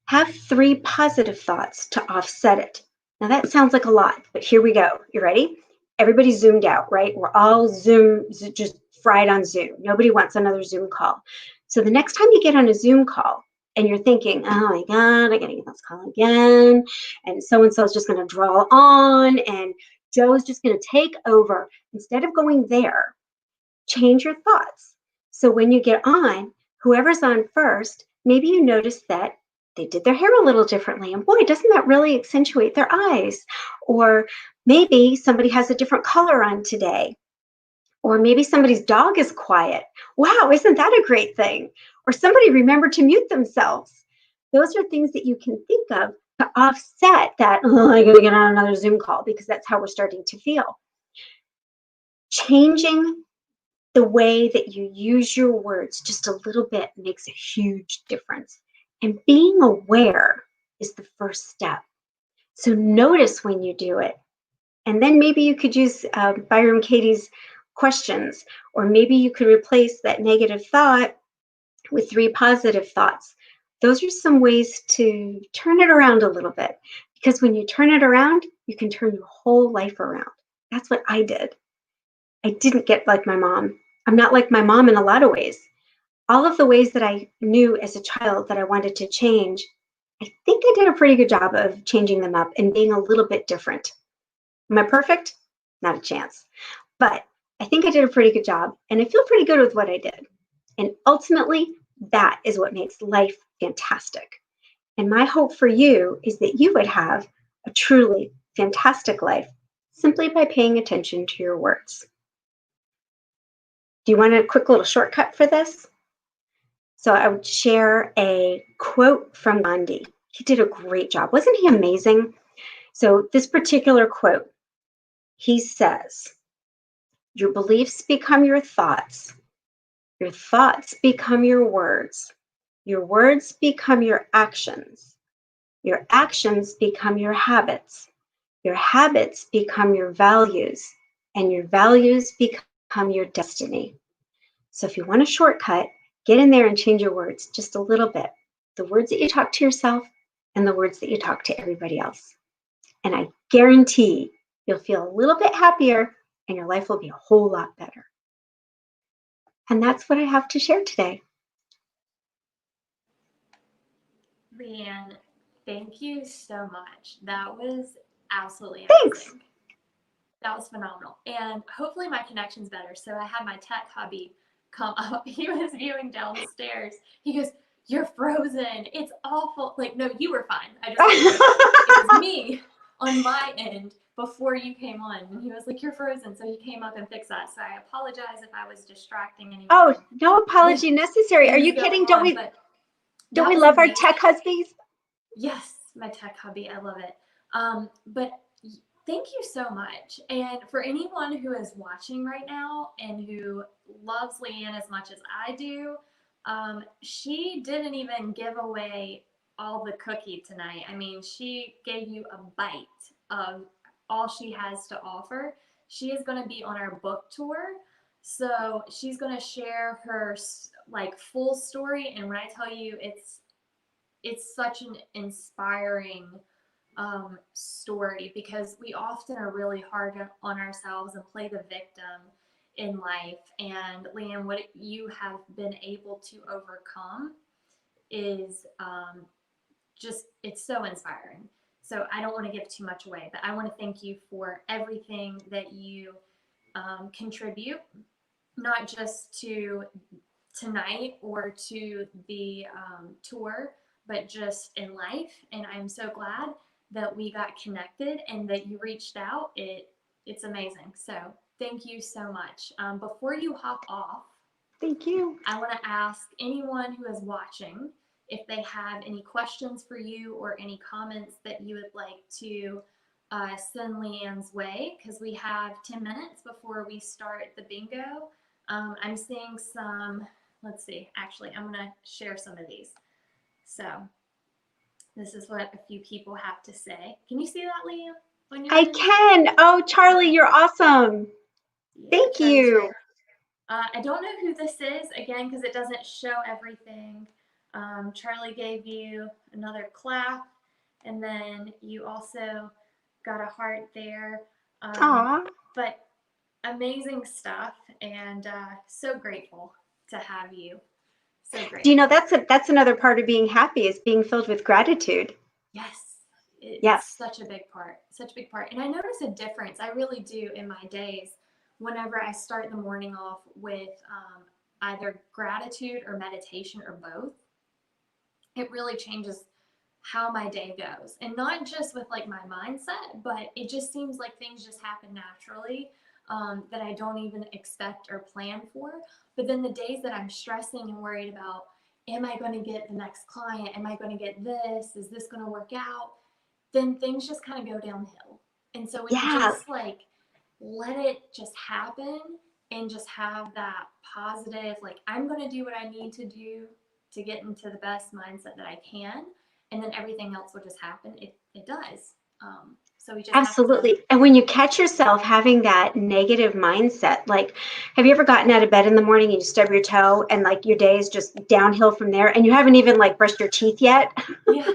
have 3 positive thoughts to offset it. Now that sounds like a lot, but here we go. You ready? Everybody's zoomed out, right? We're all just fried on Zoom. Nobody wants another Zoom call. So the next time you get on a Zoom call and you're thinking, oh my God, I gotta get this call again, and so-and-so is just gonna draw on, and Joe's just gonna take over. Instead of going there, change your thoughts. So when you get on, whoever's on first, maybe you notice that they did their hair a little differently. And boy, doesn't that really accentuate their eyes? Or maybe somebody has a different color on today. Or maybe somebody's dog is quiet. Wow, isn't that a great thing? Or somebody remembered to mute themselves. Those are things that you can think of to offset that, oh, I gotta get on another Zoom call, because that's how we're starting to feel. Changing the way that you use your words just a little bit makes a huge difference. And being aware is the first step. So notice when you do it. And then maybe you could use Byram Katie's questions, or maybe you could replace that negative thought with 3 positive thoughts. Those are some ways to turn it around a little bit, because when you turn it around, you can turn your whole life around. That's what I did. I didn't get like my mom. I'm not like my mom in a lot of ways. All of the ways that I knew as a child that I wanted to change, I think I did a pretty good job of changing them up and being a little bit different. Am I perfect? Not a chance. But I think I did a pretty good job, and I feel pretty good with what I did. And ultimately, that is what makes life fantastic. And my hope for you is that you would have a truly fantastic life simply by paying attention to your words. Do you want a quick little shortcut for this? So I would share a quote from Gandhi. He did a great job. Wasn't he amazing? So this particular quote, he says, your beliefs become your thoughts become your words become your actions become your habits become your values, and your values become your destiny. So if you want a shortcut, get in there and change your words just a little bit. The words that you talk to yourself and the words that you talk to everybody else. And I guarantee you'll feel a little bit happier and your life will be a whole lot better. And that's what I have to share today. Leanne, thank you so much. That was absolutely amazing. Thanks. That was phenomenal. And hopefully my connection's better. So I had my tech hubby come up. He was viewing downstairs. He goes, you're frozen. It's awful. Like, no, you were fine. I just it was me on my end before you came on. And he was like, you're frozen. So he came up and fixed that. So I apologize if I was distracting anyone. Oh, no apology necessary. Are you kidding? Don't we love our tech husbands? Yes, my tech hubby. I love it. But thank you so much. And for anyone who is watching right now and who loves Leanne as much as I do, she didn't even give away all the cookie tonight. I mean, she gave you a bite of all she has to offer. She is going to be on our book tour. So she's going to share her like full story. And when I tell you, it's such an inspiring story, because we often are really hard on ourselves and play the victim in life. And Leanne, what you have been able to overcome is just, it's so inspiring. So I don't want to give too much away, but I want to thank you for everything that you contribute, not just to tonight or to the tour, but just in life. And I'm so glad that we got connected and that you reached out. It's amazing. So Thank you so much. Before you hop off, Thank you. I want to ask anyone who is watching if they have any questions for you or any comments that you would like to send Leanne's way, because we have 10 minutes before we start the bingo. I'm seeing some, let's see, actually, I'm going to share some of these. So this is what a few people have to say. Can you see that, Leanne, on your I end? can. Oh, Charlie, Okay. you're awesome. Yeah, Thank Charlie's you. great. I don't know who this is, again, because it doesn't show everything. Charlie gave you another clap, and then you also got a heart there. Aw. But amazing stuff, and so grateful to have you. So Do you know grateful. that's another part of being happy is being filled with gratitude. Yes, it's Yes. such a big part, such a big part. And I notice a difference, I really do, in my days whenever I start the morning off with either gratitude or meditation or both. It really changes how my day goes. And not just with like my mindset, but it just seems like things just happen naturally, that I don't even expect or plan for. But then the days that I'm stressing and worried about, am I going to get the next client? Am I going to get this? Is this going to work out? Then things just kind of go downhill. And so when you Yeah. just like let it just happen and just have that positive, like, I'm going to do what I need to do to get into the best mindset that I can, and then everything else will just happen. It does. So we just have to. Absolutely. And when you catch yourself having that negative mindset, like, have you ever gotten out of bed in the morning and you stub your toe and like your day is just downhill from there and you haven't even like brushed your teeth yet? Yeah,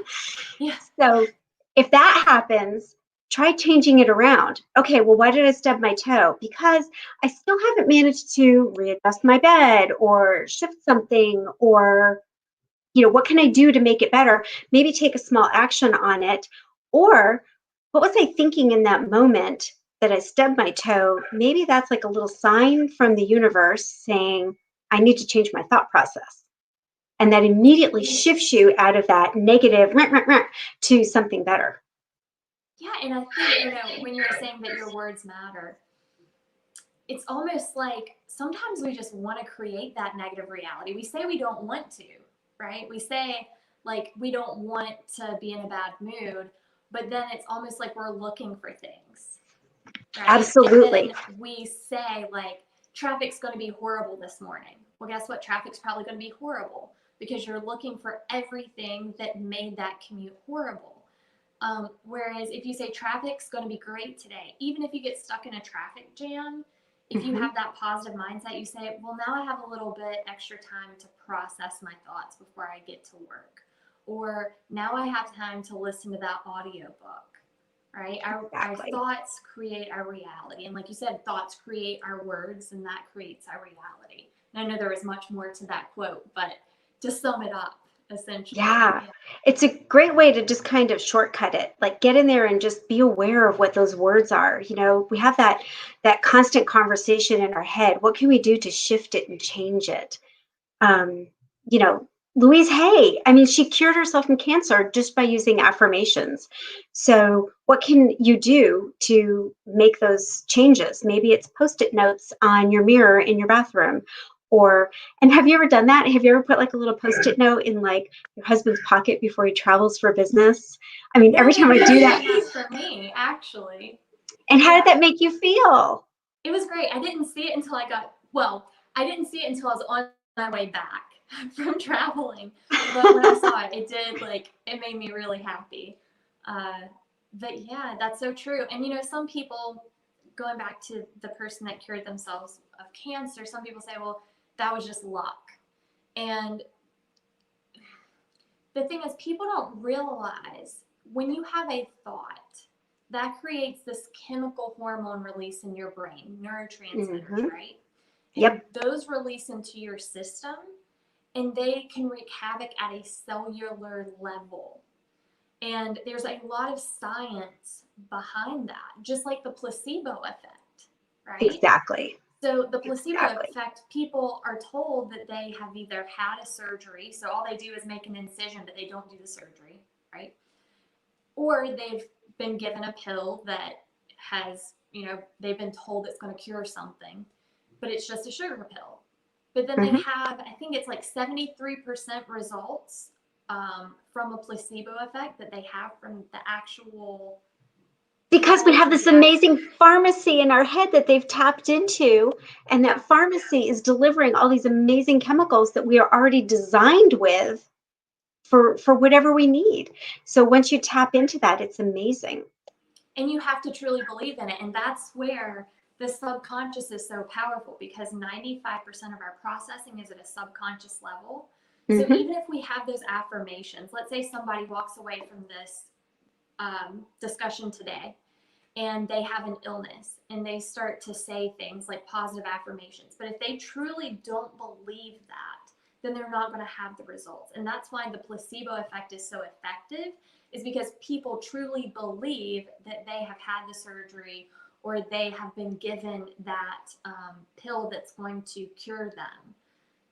yeah, So if that happens, try changing it around. Okay, well, why did I stub my toe? Because I still haven't managed to readjust my bed or shift something or, what can I do to make it better? Maybe take a small action on it. Or what was I thinking in that moment that I stubbed my toe? Maybe that's like a little sign from the universe saying, I need to change my thought process. And that immediately shifts you out of that negative rah, rah, rah, to something better. yeah. And I think, when you were saying that your words matter, it's almost like sometimes we just want to create that negative reality. We say we don't want to, right? We say like we don't want to be in a bad mood, but then it's almost like we're looking for things, right? And Absolutely. then we say like traffic's going to be horrible this morning. Well, guess what? Traffic's probably going to be horrible because you're looking for everything that made that commute horrible. Whereas if you say traffic's going to be great today, even if you get stuck in a traffic jam, if you Mm-hmm. have that positive mindset, you say, well, now I have a little bit extra time to process my thoughts before I get to work. Or now I have time to listen to that audiobook, right? Our Exactly. thoughts create our reality. And like you said, thoughts create our words, and that creates our reality. And I know there was much more to that quote, but to sum it up, essentially. Yeah. It's a great way to just kind of shortcut it. Like get in there and just be aware of what those words are. We have that constant conversation in our head. What can we do to shift it and change it? Um, you know, Louise Hay, I mean, she cured herself from cancer just by using affirmations. So, what can you do to make those changes? Maybe it's post-it notes on your mirror in your bathroom. And have you ever done that? Have you ever put like a little post-it note in like your husband's pocket before he travels for business? I mean, No, every time but I he do has that, done that for me, actually. and how did Yeah, that make you feel? it was great. I didn't see it until I didn't see it until I was on my way back from traveling. But when I saw it, it did, like, it made me really happy. Uh, but yeah, that's so true. And some people, going back to the person that cured themselves of cancer, some people say, well, that was just luck. And the thing is, people don't realize when you have a thought, that creates this chemical hormone release in your brain, neurotransmitters, Hmm. right? And Yep, those release into your system, and they can wreak havoc at a cellular level. And there's a lot of science behind that, just like the placebo effect, right? exactly. So the placebo Exactly. effect, people are told that they have either had a surgery, so all they do is make an incision, but they don't do the surgery, right? Or they've been given a pill that has, they've been told it's going to cure something, but it's just a sugar pill. But then they have, I think it's like 73% results from a placebo effect that they have from the actual. Because we have this amazing pharmacy in our head that they've tapped into, and that pharmacy is delivering all these amazing chemicals that we are already designed with for whatever we need. So once you tap into that, it's amazing. And you have to truly believe in it. And that's where the subconscious is so powerful, because 95% of our processing is at a subconscious level. So even if we have those affirmations, let's say somebody walks away from this discussion today and they have an illness and they start to say things like positive affirmations, but if they truly don't believe that, then they're not going to have the results. And that's why the placebo effect is so effective, is because people truly believe that they have had the surgery or they have been given that pill that's going to cure them.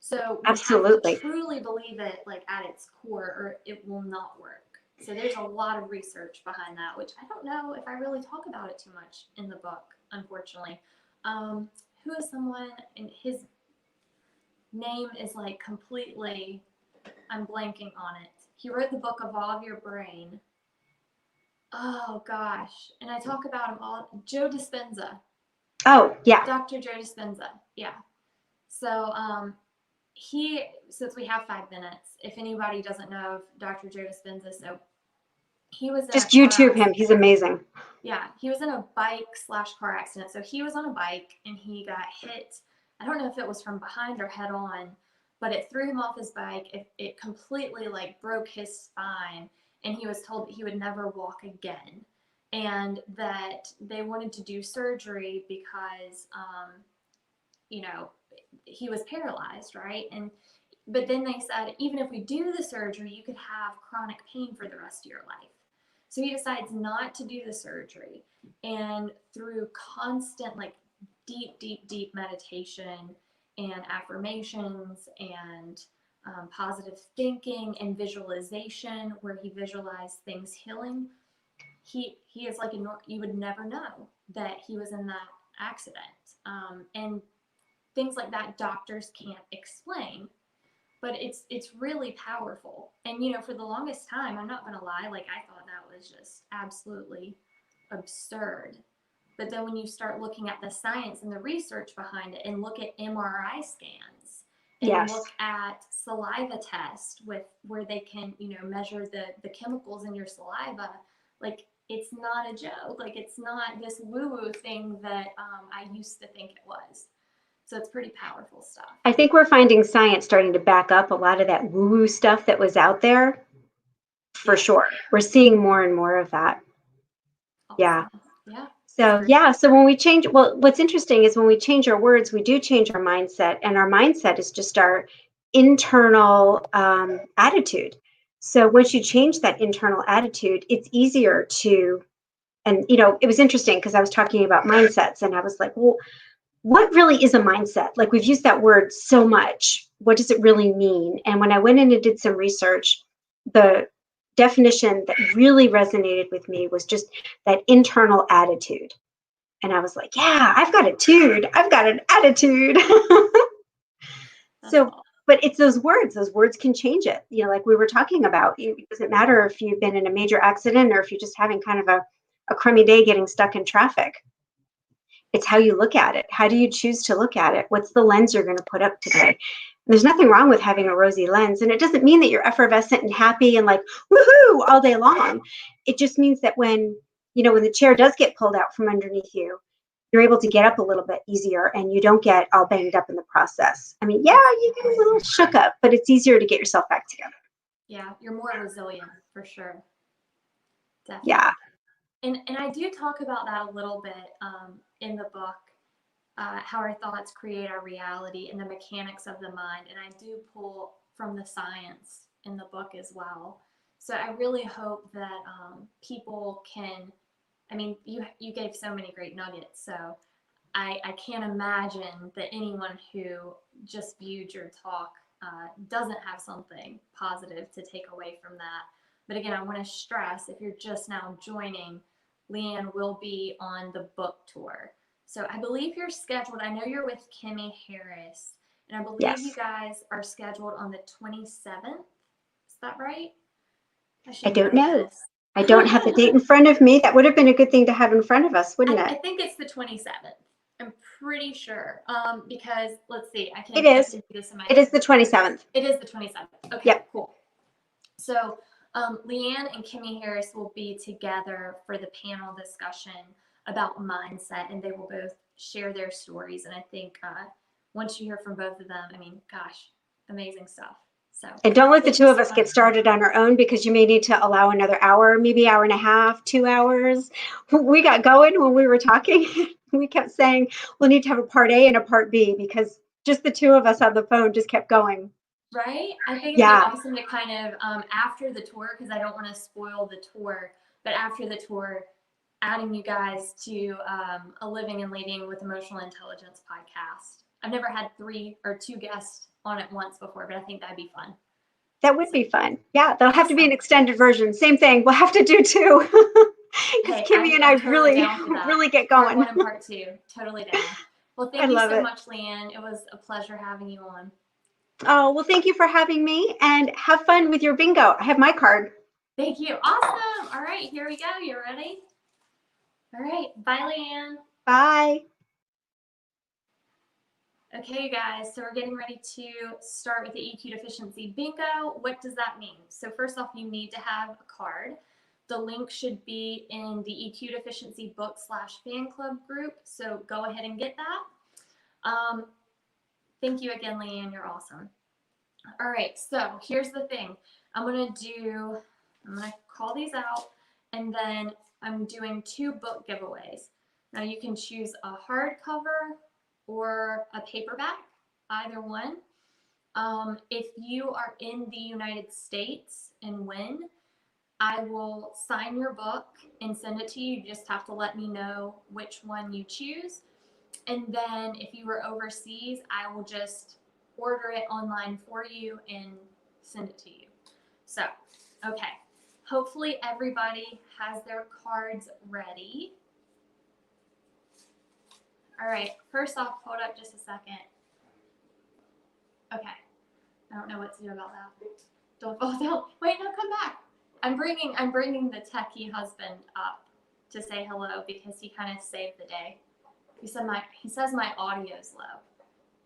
So we absolutely have to truly believe it, like at its core, or it will not work. So there's a lot of research behind that, which I don't know if I really talk about it too much in the book, unfortunately. Who is someone, and his name is like completely, I'm blanking on it. He wrote the book Evolve Your Brain. Oh gosh. And I talk about him all. Joe Dispenza. Oh, yeah. Dr. Joe Dispenza. Yeah. So since we have 5 minutes, if anybody doesn't know of Dr. Joe Dispenza, so he was in just YouTube him. He's amazing. Yeah, he was in a bike/car accident. So he was on a bike and he got hit. I don't know if it was from behind or head on, but it threw him off his bike. It completely like broke his spine, and he was told that he would never walk again, and that they wanted to do surgery because, he was paralyzed, right? But then they said, even if we do the surgery, you could have chronic pain for the rest of your life. So he decides not to do the surgery. And through constant, like deep meditation and affirmations and positive thinking and visualization, where he visualized things healing, he is like, you would never know that he was in that accident. And things like that doctors can't explain, but it's really powerful. And for the longest time, I'm not gonna lie, like I thought that was just absolutely absurd. But then when you start looking at the science and the research behind it, and look at MRI scans, and look at saliva tests where they can measure the chemicals in your saliva, like it's not a joke. Like it's not this woo-woo thing that I used to think it was. So it's pretty powerful stuff. I think we're finding science starting to back up a lot of that woo-woo stuff that was out there. For sure. We're seeing more and more of that. Awesome. Yeah. So when we change, well, what's interesting is when we change our words, we do change our mindset, and our mindset is just our internal attitude. So once you change that internal attitude, it's easier to, and it was interesting because I was talking about mindsets, and I was like, well, what really is a mindset? Like, we've used that word so much. What does it really mean? And when I went in and did some research, the definition that really resonated with me was just that internal attitude. And I was like, yeah, I've got a tude. I've got an attitude. But it's those words can change it. Like we were talking about, it doesn't matter if you've been in a major accident or if you're just having kind of a crummy day getting stuck in traffic. It's how you look at it. How do you choose to look at it? What's the lens you're going to put up today? There's nothing wrong with having a rosy lens. And it doesn't mean that you're effervescent and happy and like, woohoo, all day long. It just means that when the chair does get pulled out from underneath you, you're able to get up a little bit easier and you don't get all banged up in the process. I mean, yeah, you get a little shook up, but it's easier to get yourself back together. Yeah, you're more resilient for sure. Definitely. Yeah. And I do talk about that a little bit in the book, how our thoughts create our reality and the mechanics of the mind. And I do pull from the science in the book as well. So I really hope that people can, I mean, you gave so many great nuggets. So I can't imagine that anyone who just viewed your talk doesn't have something positive to take away from that. But again, I want to stress, if you're just now joining, Leanne will be on the book tour. So I believe you're scheduled. I know you're with Kimmy Harris, and I believe you Yes. guys are scheduled on the 27th. Is that right? I I should don't know know. this. I don't have the date in front of me. That would have been a good thing to have in front of us, wouldn't I it? think it's the 27th. I'm pretty sure. Because let's see, I It can is. do this in my. It is the 27th. It is the 27th. Okay, Yep. cool. So Leanne and Kimmy Harris will be together for the panel discussion about mindset, and they will both share their stories. And I think once you hear from both of them, I mean, gosh, amazing stuff. So And don't let the thank two you of so us get much. started on our own, because you may need to allow another hour, maybe hour and a half, 2 hours. We got going when we were talking. We kept saying we'll need to have a part A and a part B, because just the two of us on the phone just kept going. Right? I think it'd be Yeah. awesome to kind of, after the tour, because I don't want to spoil the tour, but after the tour, adding you guys to a Living and Leading with Emotional Intelligence podcast. I've never had 3 or 2 guests on it once before, but I think that'd be fun. That would be fun. Yeah, there'll have to be an Awesome. extended version. Same thing. We'll have to do 2. Because Hey, Kimmy and I I'm totally really, down for that. really get Part going. 1 and part 2. Totally down. Well, I thank you love so it. much, Leanne. It was a pleasure having you on. Oh, well, thank you for having me, and have fun with your bingo. I have my card. Thank you. Awesome. All right, here we go. You ready? All right. Bye, Leanne. Bye. Okay, you guys, so we're getting ready to start with the EQ Deficiency Bingo. What does that mean? So first off, you need to have a card. The link should be in the EQ Deficiency book / fan club group, so go ahead and get that. Thank you again, Leanne, you're awesome. All right, so here's the thing. I'm gonna call these out, and then I'm doing 2 book giveaways. Now you can choose a hardcover or a paperback, either one. If you are in the United States and win, I will sign your book and send it to you. You just have to let me know which one you choose. And then if you were overseas, I will just order it online for you and send it to you. So, okay. Hopefully everybody has their cards ready. All right, first off, hold up just a second. Okay, I don't know what to do about that. Don't fall down. Wait, no, come back. I'm bringing the techie husband up to say hello because he kind of saved the day. He says my audio's low.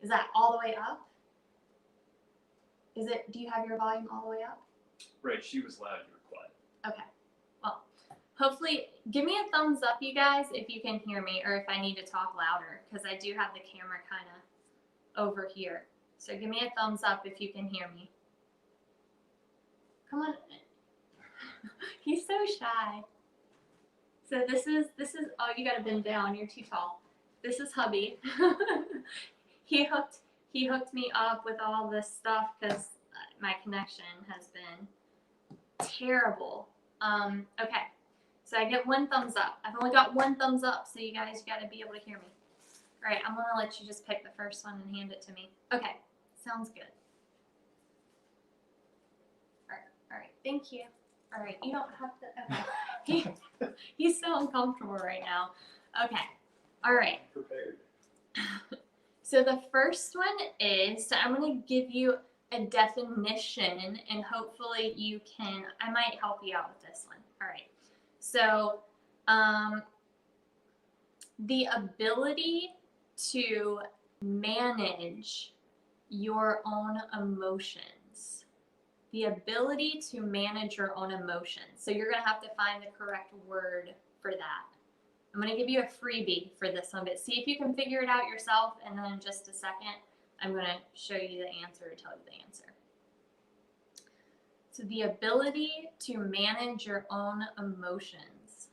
Is that all the way up? Do you have your volume all the way up? Right, she was loud, you were quiet. Okay. Well, hopefully, give me a thumbs up, you guys, if you can hear me, or if I need to talk louder, because I do have the camera kind of over here. So give me a thumbs up if you can hear me. Come on. He's so shy. So this is, oh, you gotta bend down, you're too tall. This is hubby. He hooked me up with all this stuff because my connection has been terrible. Okay, so I get 1 thumbs up. I've only got 1 thumbs up, so you guys gotta be able to hear me. All right, I'm gonna let you just pick the first one and hand it to me. Okay, sounds good. All right, thank you. All right, you don't have to, okay. He's so uncomfortable right now. Okay, all right. Prepared. So the first one is, so I'm going to give you a definition and hopefully I might help you out with this one. All right. So the ability to manage your own emotions. The ability to manage your own emotions. So you're going to have to find the correct word for that. I'm going to give you a freebie for this one, but see if you can figure it out yourself, and then in just a second, I'm going to show you the answer or tell you the answer. So the ability to manage your own emotions.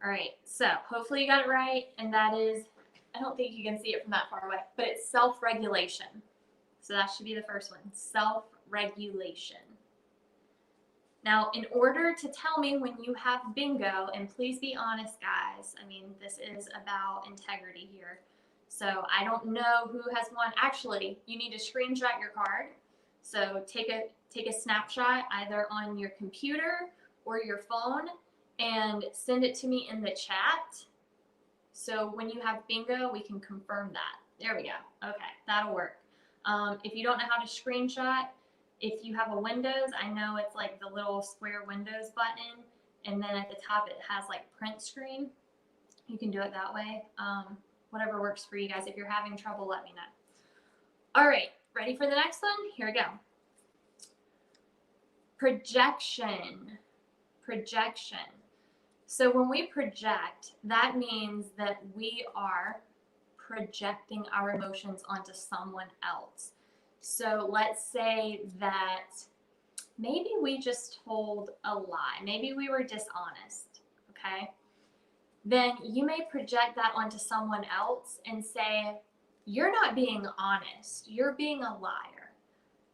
All right, so hopefully you got it right, and that is, I don't think you can see it from that far away, but it's self-regulation. So that should be the first one, self-regulation. Now, in order to tell me when you have bingo, and please be honest, guys, I mean, this is about integrity here. So I don't know who has won. Actually, you need to screenshot your card. So take a snapshot either on your computer or your phone, and send it to me in the chat. So when you have bingo, we can confirm that. There we go. Okay, that'll work. If you don't know how to screenshot, if you have a Windows, I know it's like the little square Windows button, and then at the top it has like print screen. You can do it that way. Whatever works for you guys. If you're having trouble, let me know. All right, ready for the next one? Here we go. Projection. Projection. So when we project, that means that we are projecting our emotions onto someone else. So let's say that maybe we just told a lie. Maybe we were dishonest, okay? Then you may project that onto someone else and say, you're not being honest, you're being a liar.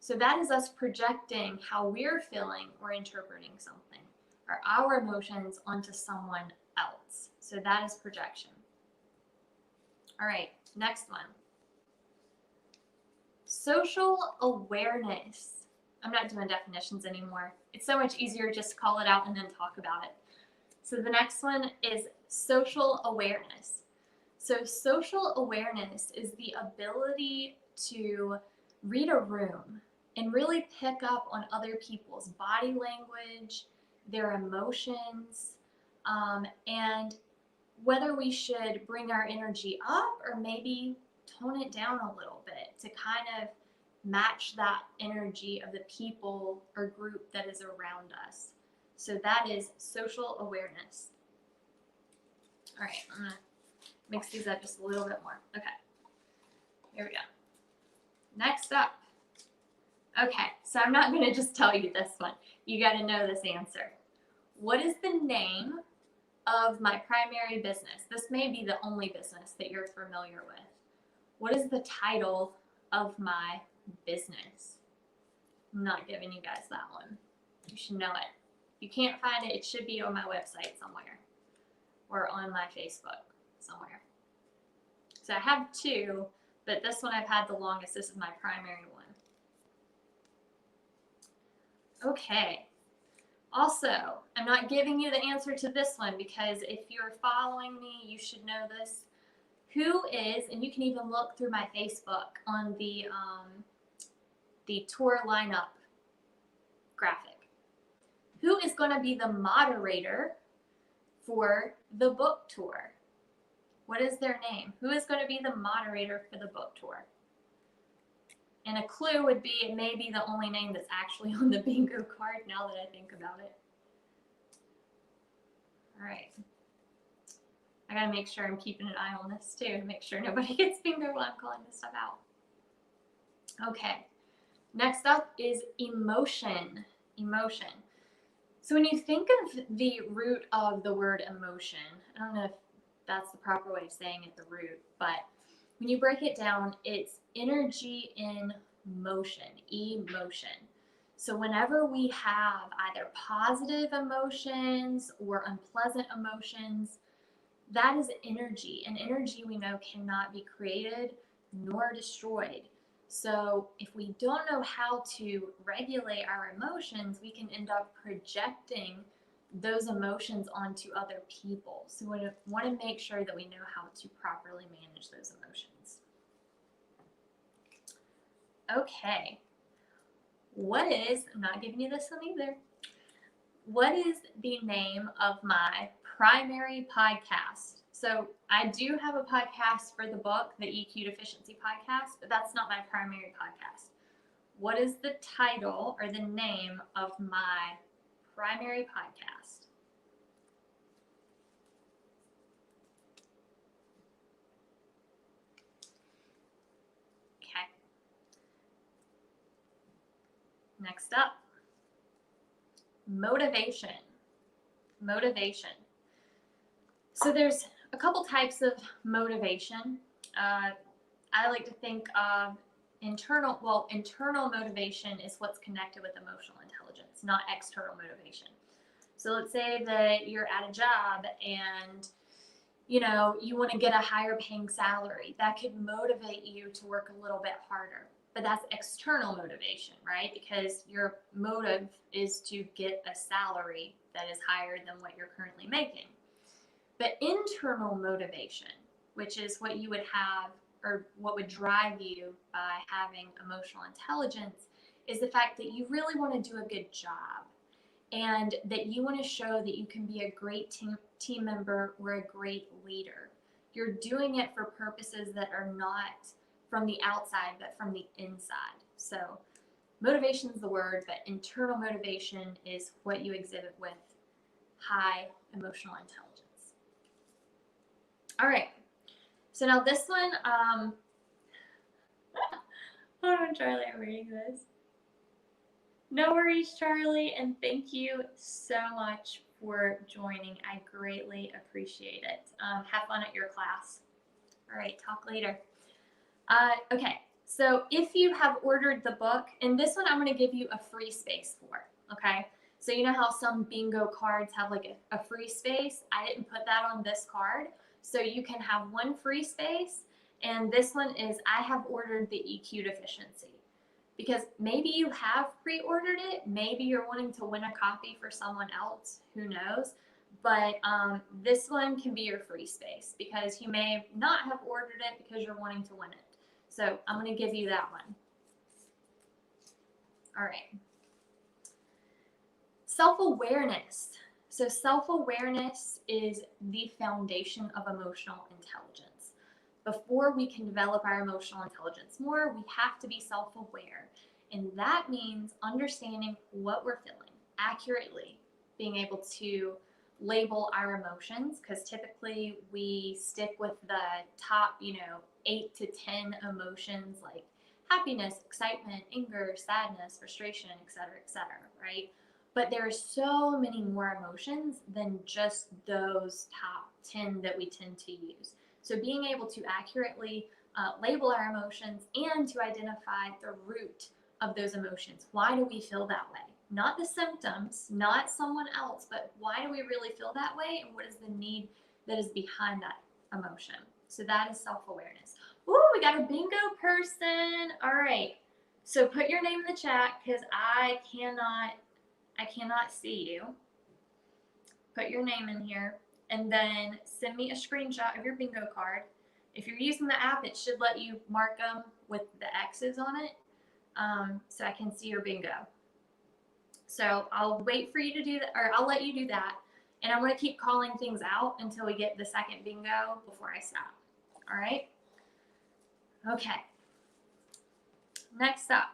So that is us projecting how we're feeling or interpreting something, or our emotions onto someone else. So that is projection. All right, next one. Social awareness. I'm not doing definitions anymore. It's so much easier just to call it out and then talk about it. So the next one is social awareness. So social awareness is the ability to read a room and really pick up on other people's body language, their emotions, and whether we should bring our energy up or maybe tone it down a little bit to kind of match that energy of the people or group that is around us. So that is social awareness. All right, I'm gonna mix these up just a little bit more. Okay, here we go. Next up. Okay, so I'm not gonna just tell you this one. You gotta know this answer. What is the name of my primary business? This may be the only business that you're familiar with. What is the title of my business? I'm not giving you guys that one. You should know it. If you can't find it, it should be on my website somewhere or on my Facebook somewhere. So I have two, but this one I've had the longest. This is my primary one. Okay. Also, I'm not giving you the answer to this one because if you're following me, you should know this. Who is, and you can even look through my Facebook on the tour lineup graphic. Who is going to be the moderator for the book tour? What is their name? Who is going to be the moderator for the book tour? And a clue would be it may be the only name that's actually on the bingo card now that I think about it. All right. I gotta make sure I'm keeping an eye on this too to make sure nobody gets bingo while I'm calling this stuff out. Okay. Next up is emotion. Emotion. So when you think of the root of the word emotion, I don't know if that's the proper way of saying it, the root, but when you break it down, it's energy in motion, emotion. So whenever we have either positive emotions or unpleasant emotions, that is energy, and energy we know cannot be created nor destroyed. So if we don't know how to regulate our emotions, we can end up projecting those emotions onto other people. So we want to make sure that we know how to properly manage those emotions. Okay. I'm not giving you this one either. What is the name of my primary podcast? So I do have a podcast for the book, the EQ Deficiency podcast, but that's not my primary podcast. What is the title or the name of my primary podcast? Okay. Next up, motivation. Motivation. So there's a couple types of motivation. I like to think of internal motivation is what's connected with emotional intelligence, not external motivation. So let's say that you're at a job and you want to get a higher paying salary. That could motivate you to work a little bit harder. but that's external motivation, right? Because your motive is to get a salary that is higher than what you're currently making. But internal motivation, which is what you would have or what would drive you by having emotional intelligence, is the fact that you really want to do a good job and that you want to show that you can be a great team member or a great leader. You're doing it for purposes that are not from the outside, but from the inside. So motivation is the word, but internal motivation is what you exhibit with high emotional intelligence. All right. So now this one, hold on, Charlie, I'm reading this. No worries, Charlie, and thank you so much for joining. I greatly appreciate it. Have fun at your class. All right, talk later. Okay, so if you have ordered the book, and this one I'm going to give you a free space for, okay? So you know how some bingo cards have like a free space? I didn't put that on this card. So you can have one free space, and this one is I have ordered the EQ Deficiency. Because maybe you have pre-ordered it, maybe you're wanting to win a copy for someone else, who knows? But this one can be your free space because you may not have ordered it because you're wanting to win it. So I'm going to give you that one. All right. Self-awareness. So self-awareness is the foundation of emotional intelligence. Before we can develop our emotional intelligence more, we have to be self-aware. And that means understanding what we're feeling accurately, being able to label our emotions, because typically we stick with the top, 8 to 10 emotions like happiness, excitement, anger, sadness, frustration, etc., right? But there are so many more emotions than just those top 10 that we tend to use. So being able to accurately label our emotions and to identify the root of those emotions. Why do we feel that way? Not the symptoms, not someone else, but why do we really feel that way, and what is the need that is behind that emotion? So that is self-awareness. Ooh, we got a bingo person. All right. So put your name in the chat because I cannot see you. Put your name in here. And then send me a screenshot of your bingo card. If you're using the app, it should let you mark them with the X's on it, so I can see your bingo. So I'll wait for you to do that, or I'll let you do that, and I'm going to keep calling things out until we get the second bingo before I stop. All right? Okay. Next up.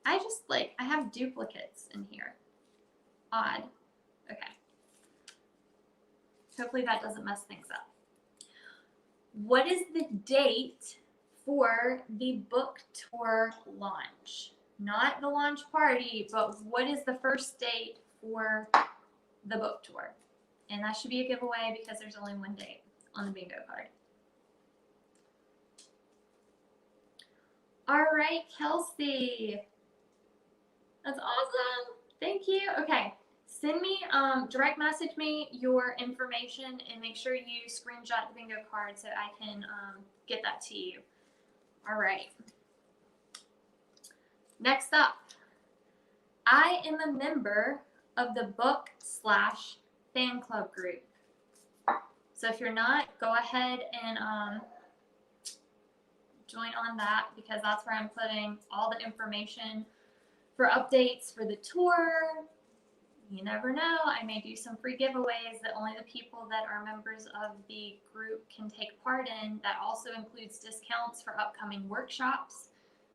I have duplicates in here. Odd. Okay. Hopefully that doesn't mess things up. What is the date for the book tour launch? Not the launch party, but what is the first date for the book tour? And that should be a giveaway because there's only one date on the bingo card. All right, Kelsey. That's awesome. Thank you. Okay. Send me, direct message me your information and make sure you screenshot the bingo card so I can get that to you. All right. Next up, I am a member of the book/fan club group. So if you're not, go ahead and join on that because that's where I'm putting all the information for updates for the tour. You never know, I may do some free giveaways that only the people that are members of the group can take part in. That also includes discounts for upcoming workshops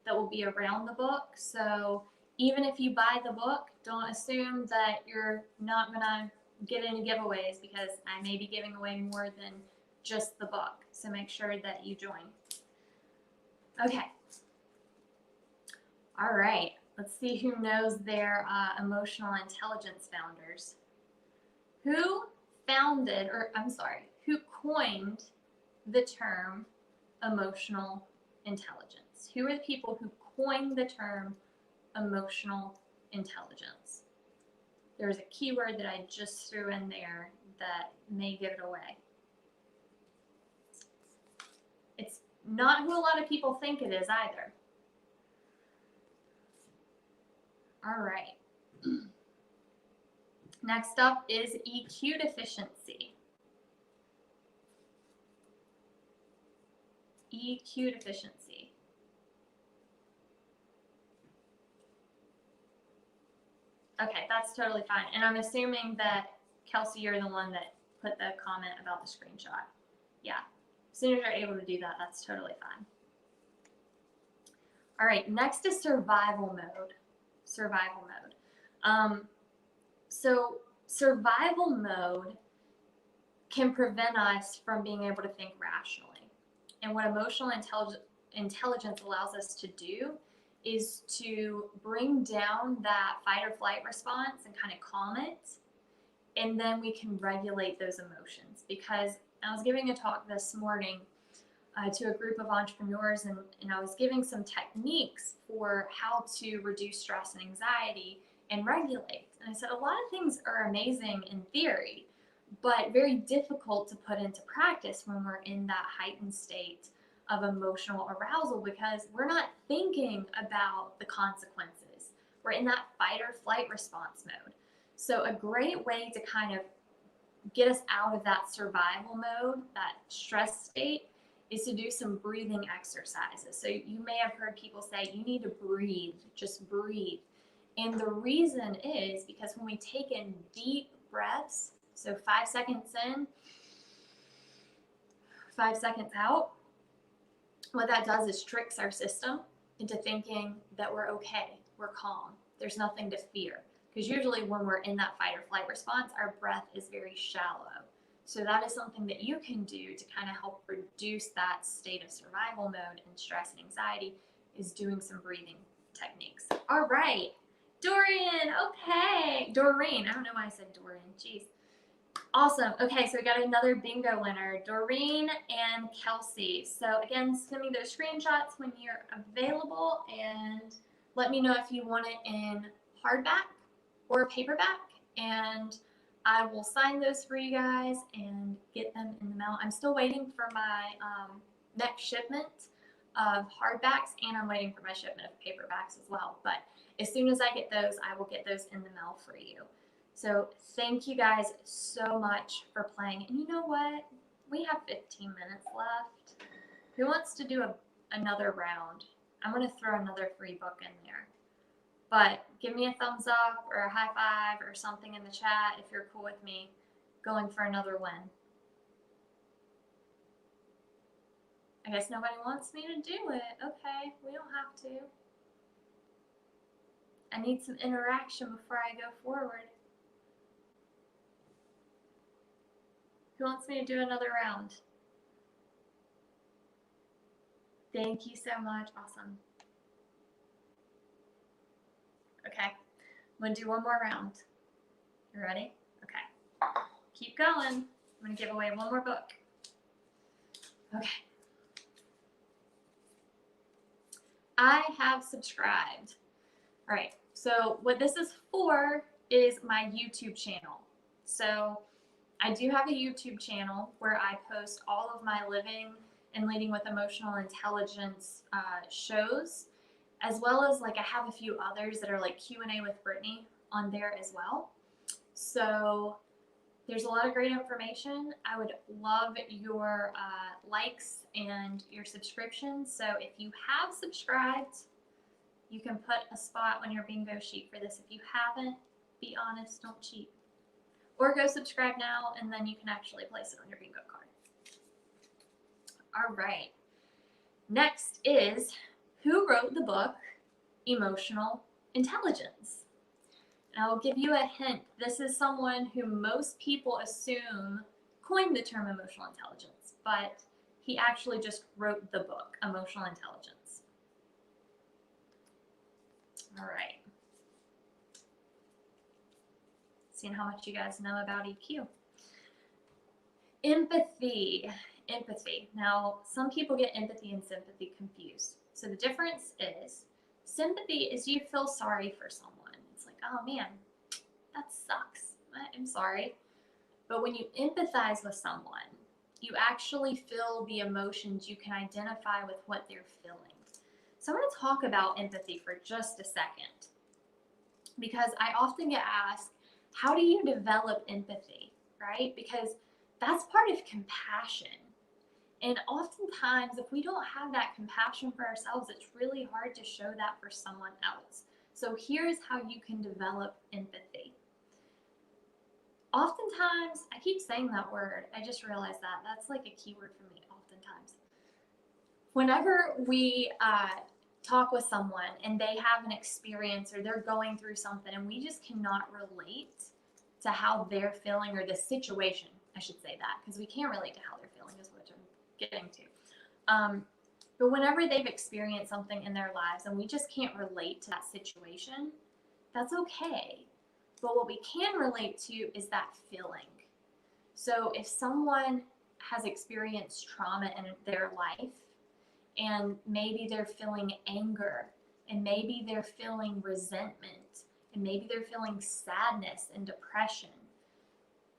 that will be around the book. So even if you buy the book, don't assume that you're not gonna get any giveaways because I may be giving away more than just the book. So make sure that you join. Okay. All right. Let's see who knows their emotional intelligence founders. Who coined the term emotional intelligence? Who are the people who coined the term emotional intelligence? There's a keyword that I just threw in there that may give it away. It's not who a lot of people think it is either. All right. Next up is EQ deficiency. EQ deficiency. Okay, that's totally fine. And I'm assuming that, Kelsey, you're the one that put the comment about the screenshot. Yeah. As soon as you're able to do that, that's totally fine. All right, next is survival mode. Survival mode. So survival mode can prevent us from being able to think rationally. And what emotional intelligence allows us to do is to bring down that fight or flight response and kind of calm it. And then we can regulate those emotions. Because I was giving a talk this morning to a group of entrepreneurs, and I was giving some techniques for how to reduce stress and anxiety and regulate. And I said, a lot of things are amazing in theory, but very difficult to put into practice when we're in that heightened state of emotional arousal, because we're not thinking about the consequences. We're in that fight or flight response mode. So a great way to kind of get us out of that survival mode, that stress state, is to do some breathing exercises. So you may have heard people say, you need to breathe, just breathe. And the reason is because when we take in deep breaths, so 5 seconds in, 5 seconds out, what that does is tricks our system into thinking that we're okay, we're calm, there's nothing to fear. Because usually when we're in that fight or flight response, our breath is very shallow. So that is something that you can do to kind of help reduce that state of survival mode and stress and anxiety, is doing some breathing techniques. All right, Dorian, okay. Doreen, I don't know why I said Dorian, jeez. Awesome. Okay, so we got another bingo winner, Doreen and Kelsey. So again, send me those screenshots when you're available, and let me know if you want it in hardback or paperback, and I will sign those for you guys and get them in the mail. I'm still waiting for my next shipment of hardbacks, and I'm waiting for my shipment of paperbacks as well. But as soon as I get those, I will get those in the mail for you. So thank you guys so much for playing. And you know what? We have 15 minutes left. Who wants to do another round? I'm going to throw another free book in there. But give me a thumbs up or a high five or something in the chat if you're cool with me going for another win. I guess nobody wants me to do it. Okay, we don't have to. I need some interaction before I go forward. Who wants me to do another round? Thank you so much. Awesome. Okay, I'm going to do one more round. You ready? Okay. Keep going. I'm going to give away one more book. Okay. I have subscribed. All right, so what this is for is my YouTube channel. So I do have a YouTube channel where I post all of my living and leading with emotional intelligence shows, as well as like I have a few others that are like Q&A with Brittney on there as well. So there's a lot of great information. I would love your likes and your subscriptions. So if you have subscribed, you can put a spot on your bingo sheet for this. If you haven't, be honest, don't cheat. Or go subscribe now, and then you can actually place it on your bingo card. All right. Next is, who wrote the book Emotional Intelligence? And I will give you a hint. This is someone who most people assume coined the term emotional intelligence, but he actually just wrote the book, Emotional Intelligence. All right. Seeing how much you guys know about EQ. Empathy. Empathy. Now, some people get empathy and sympathy confused. So the difference is, sympathy is you feel sorry for someone. It's like, oh man, that sucks. I'm sorry. But when you empathize with someone, you actually feel the emotions. You can identify with what they're feeling. So I'm going to talk about empathy for just a second. because I often get asked, how do you develop empathy, right? Because that's part of compassion. And oftentimes, if we don't have that compassion for ourselves, it's really hard to show that for someone else. So here's how you can develop empathy. Oftentimes, I keep saying that word, I just realized that. That's like a keyword for me, oftentimes. Whenever we talk with someone and they have an experience or they're going through something and we just cannot relate to how they're feeling, or the situation, I should say that, because we can't relate to how they're feeling is what I'm getting to. But whenever they've experienced something in their lives and we just can't relate to that situation, that's okay. But what we can relate to is that feeling. So if someone has experienced trauma in their life, and maybe they're feeling anger, and maybe they're feeling resentment, and maybe they're feeling sadness and depression,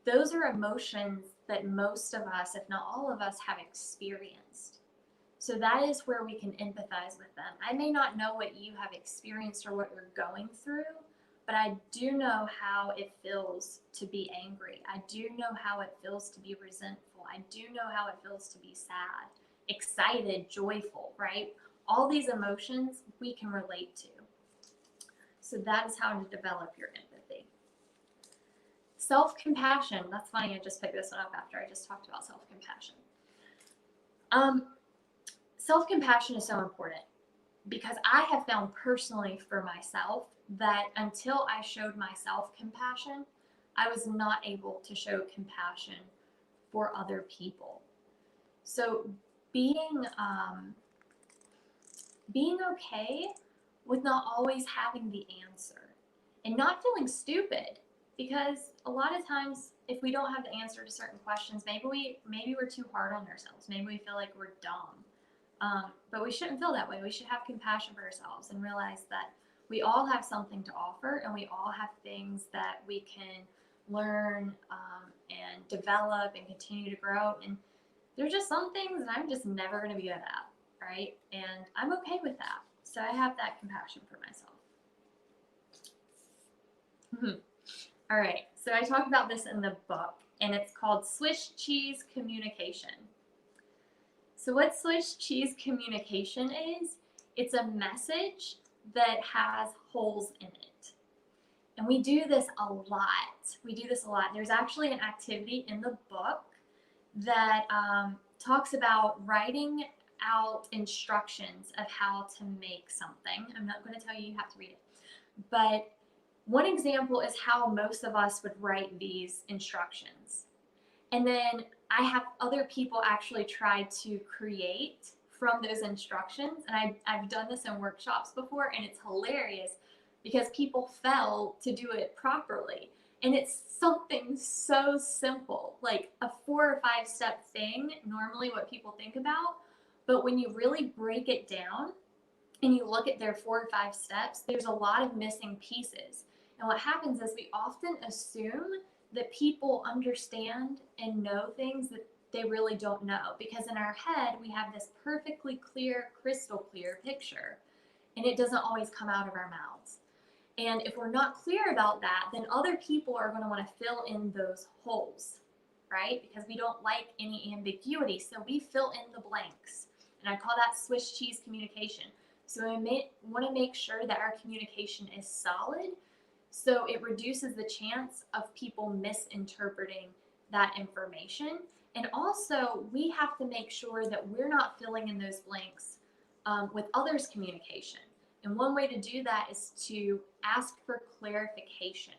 those are emotions that most of us, if not all of us, have experienced. So that is where we can empathize with them. I may not know what you have experienced or what you're going through, but I do know how it feels to be angry. I do know how it feels to be resentful. I do know how it feels to be sad, excited, joyful, right? All these emotions we can relate to. So that is how to develop your empathy. Self-compassion. That's funny, I just picked this one up after I just talked about self-compassion. Self-compassion is so important because I have found personally for myself that until I showed myself compassion, I was not able to show compassion for other people. So being okay with not always having the answer and not feeling stupid, because a lot of times if we don't have the answer to certain questions, maybe we're too hard on ourselves. Maybe we feel like we're dumb. But we shouldn't feel that way. We should have compassion for ourselves and realize that we all have something to offer, and we all have things that we can learn and develop and continue to grow. And there's just some things that I'm just never going to be good at, right? And I'm okay with that. So I have that compassion for myself. All right, so I talk about this in the book, and it's called Swiss Cheese Communication. So what Swiss cheese communication is, it's a message that has holes in it. And we do this a lot. There's actually an activity in the book that talks about writing out instructions of how to make something. I'm not going to tell you have to read it. But one example is how most of us would write these instructions. And then I have other people actually try to create from those instructions. And I've done this in workshops before, and it's hilarious because people fail to do it properly. And it's something so simple, like a 4 or 5 step thing, normally what people think about. But when you really break it down and you look at their 4 or 5 steps, there's a lot of missing pieces. And what happens is we often assume that people understand and know things that they really don't know, because in our head we have this perfectly clear, crystal clear picture, and it doesn't always come out of our mouths. And if we're not clear about that, then other people are going to want to fill in those holes, right? Because we don't like any ambiguity, so we fill in the blanks. And I call that Swiss cheese communication. So we want to make sure that our communication is solid, so it reduces the chance of people misinterpreting that information. And also, we have to make sure that we're not filling in those blanks with others' communication. And one way to do that is to ask for clarification.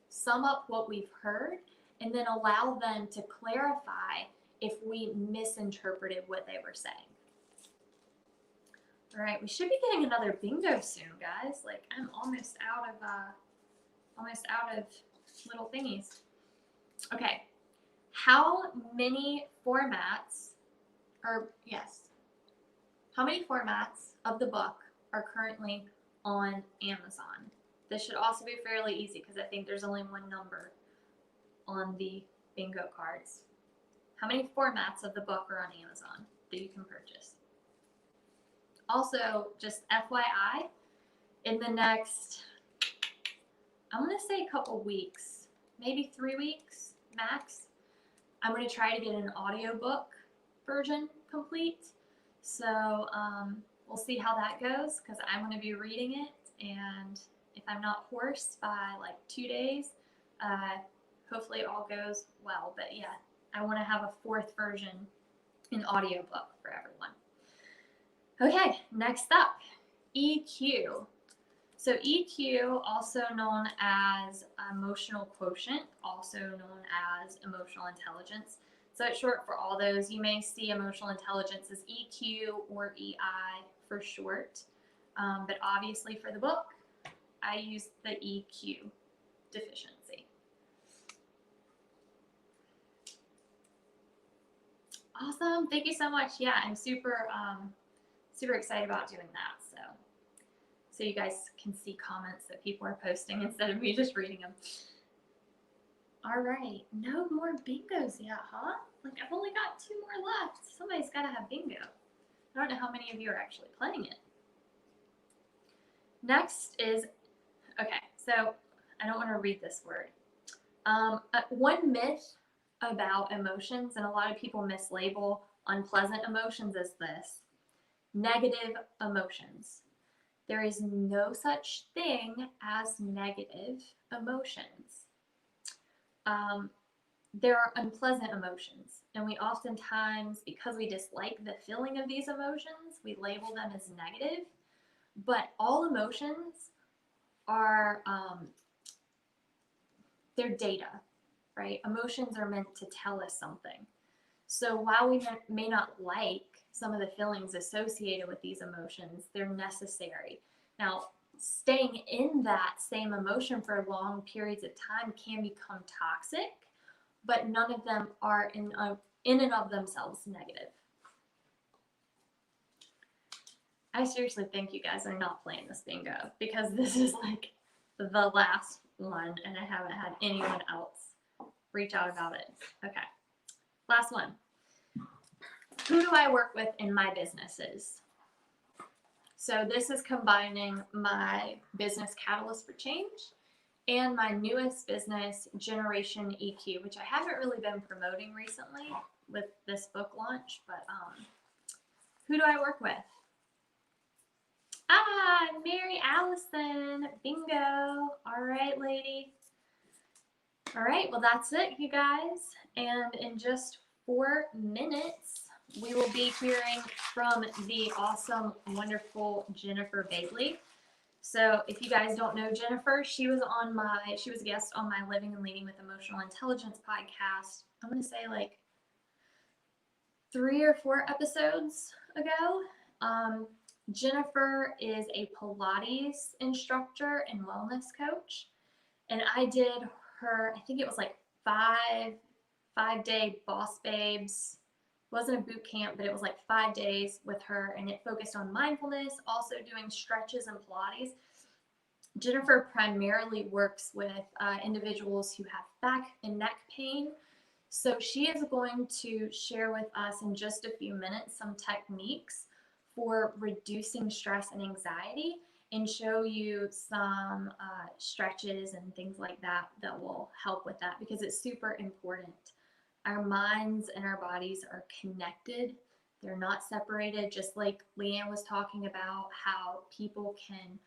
Sum up what we've heard, and then allow them to clarify if we misinterpreted what they were saying. All right, we should be getting another bingo soon, guys. Like, I'm almost out of little thingies. Okay, how many formats of the book are currently on Amazon? This should also be fairly easy because I think there's only one number on the bingo cards. How many formats of the book are on Amazon that you can purchase? Also, just FYI, in the next I'm going to say a couple weeks, maybe 3 weeks max. I'm going to try to get an audiobook version complete. So we'll see how that goes because I'm going to be reading it. And if I'm not hoarse by like 2 days, hopefully it all goes well. But yeah, I want to have a 4th version in audiobook for everyone. Okay, next up, EQ. So EQ, also known as emotional quotient, also known as emotional intelligence. So it's short for all those. You may see emotional intelligence as EQ or EI for short. But obviously for the book, I use the EQ, deficiency. Awesome. Thank you so much. Yeah, I'm super excited about doing that. So you guys can see comments that people are posting instead of me just reading them. All right, no more bingos yet, huh? Like I've only got 2 more left. Somebody's got to have bingo. I don't know how many of you are actually playing it. Next is, okay, so I don't want to read this word. One myth about emotions, and a lot of people mislabel unpleasant emotions as this: negative emotions. There is no such thing as negative emotions. There are unpleasant emotions, and we oftentimes, because we dislike the feeling of these emotions, we label them as negative. But all emotions are, they're data, right? Emotions are meant to tell us something. So while we may not like some of the feelings associated with these emotions, they're necessary. Now, staying in that same emotion for long periods of time can become toxic, but none of them are in and of themselves negative. I seriously think you guys are not playing this bingo because this is like the last one and I haven't had anyone else reach out about it. Okay, last one. Who do I work with in my businesses? So this is combining my business Catalyst for Change and my newest business, Generation EQ, which I haven't really been promoting recently with this book launch, but who do I work with? Ah, Mary Allison, bingo. All right, lady. All right, well, that's it, you guys. And in just 4 minutes, we will be hearing from the awesome, wonderful Jennifer Bailey. So if you guys don't know Jennifer, she was a guest on my Living and Leading with Emotional Intelligence podcast. I'm going to say like 3 or 4 episodes ago. Jennifer is a Pilates instructor and wellness coach. And I did her, I think it was like 5-day Boss Babes. It wasn't a boot camp, but it was like 5 days with her, and it focused on mindfulness, also doing stretches and Pilates. Jennifer primarily works with individuals who have back and neck pain. So she is going to share with us in just a few minutes some techniques for reducing stress and anxiety and show you some stretches and things like that that will help with that because it's super important. Our minds and our bodies are connected. They're not separated, just like Leanne was talking about how people can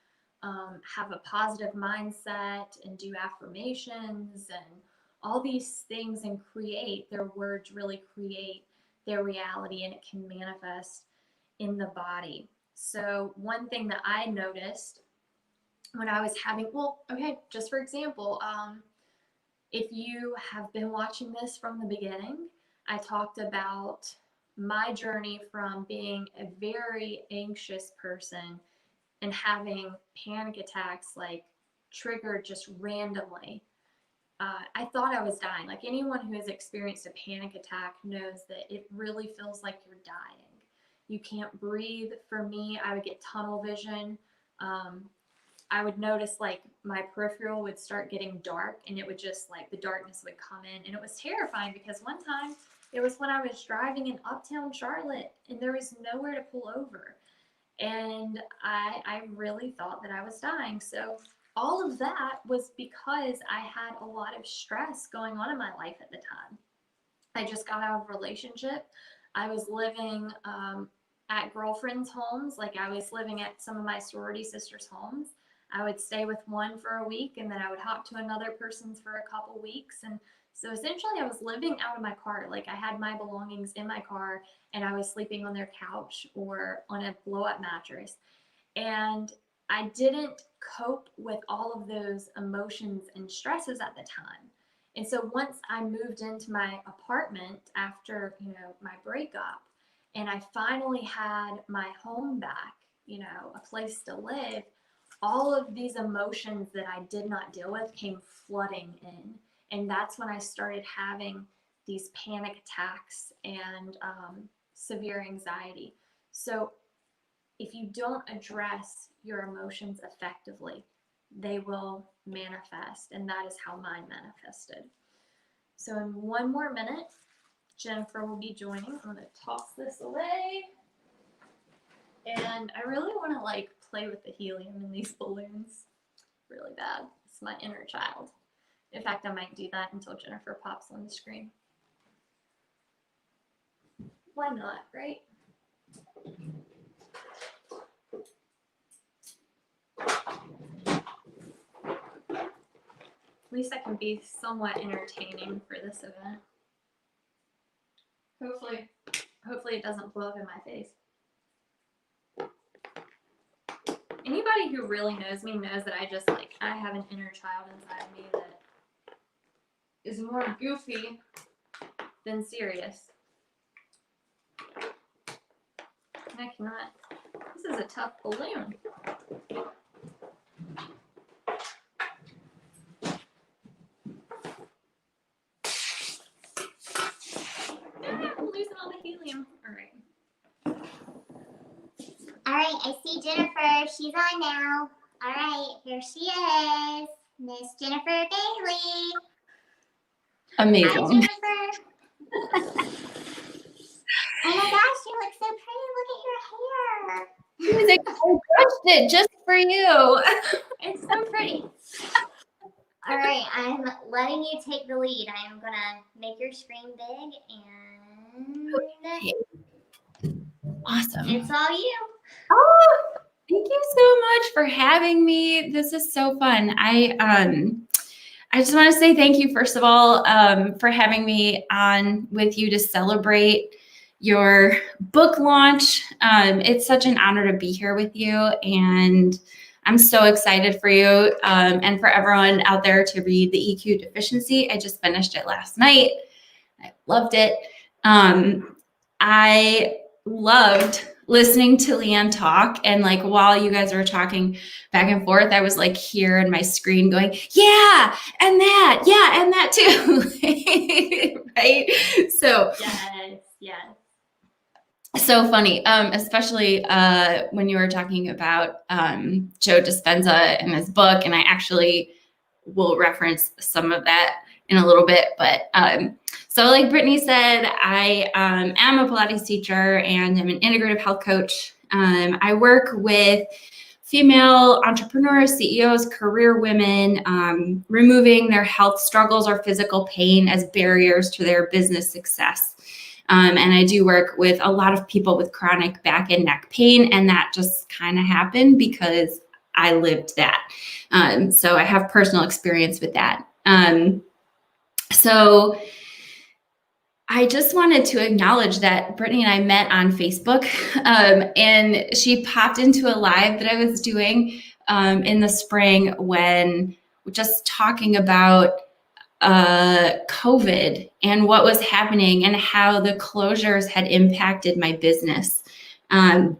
have a positive mindset and do affirmations and all these things and create, their words really create their reality and it can manifest in the body. So one thing that I noticed when I was having, just for example, if you have been watching this from the beginning, I talked about my journey from being a very anxious person and having panic attacks like triggered just randomly. I thought I was dying. Like anyone who has experienced a panic attack knows that it really feels like you're dying. You can't breathe. For me, I would get tunnel vision. I would notice like my peripheral would start getting dark and it would just like the darkness would come in. And it was terrifying because one time it was when I was driving in uptown Charlotte and there was nowhere to pull over. And I really thought that I was dying. So all of that was because I had a lot of stress going on in my life at the time. I just got out of a relationship. I was living at girlfriends' homes. Like, I was living at some of my sorority sisters' homes. I would stay with one for a week, and then I would hop to another person's for a couple weeks. And so essentially I was living out of my car. Like, I had my belongings in my car, and I was sleeping on their couch or on a blow-up mattress. And I didn't cope with all of those emotions and stresses at the time. And so once I moved into my apartment after, my breakup, and I finally had my home back, a place to live, all of these emotions that I did not deal with came flooding in. And that's when I started having these panic attacks and severe anxiety. So if you don't address your emotions effectively, they will manifest, and that is how mine manifested. So in one more minute, Jennifer will be joining. I'm going to toss this away. And I really want to play with the helium in these balloons really bad. It's my inner child. In fact, I might do that until Jennifer pops on the screen. Why not, right? At least I can be somewhat entertaining for this event. Hopefully it doesn't blow up in my face. Anybody who really knows me knows that I have an inner child inside of me that is more goofy than serious. And I cannot. This is a tough balloon. I'm losing all the helium. All right. All right, I see Jennifer. She's on now. All right, here she is, Miss Jennifer Bailey. Amazing. Hi, Jennifer. Oh my gosh, you look so pretty. Look at your hair. Music, I brushed it just for you. It's so pretty. All right, I'm letting you take the lead. I am going to make your screen big, and Okay. Awesome. it's all you. Oh, thank you so much for having me. This is so fun. I just want to say thank you, first of all, for having me on with you to celebrate your book launch. It's such an honor to be here with you, and I'm so excited for you and for everyone out there to read the EQ Deficiency. I just finished it last night. I loved it. I loved listening to Leanne talk, and while you guys were talking back and forth, I was here in my screen going, yeah, and that too. Right? So Yes. So funny, especially when you were talking about Joe Dispenza and his book, and I actually will reference some of that in a little bit. But so like Brittany said, I am a Pilates teacher and I'm an integrative health coach. I work with female entrepreneurs, CEOs, career women, removing their health struggles or physical pain as barriers to their business success. And I do work with a lot of people with chronic back and neck pain, and that just kind of happened because I lived that. So I have personal experience with that. So I just wanted to acknowledge that Brittany and I met on Facebook, and she popped into a live that I was doing in the spring when just talking about COVID and what was happening and how the closures had impacted my business. And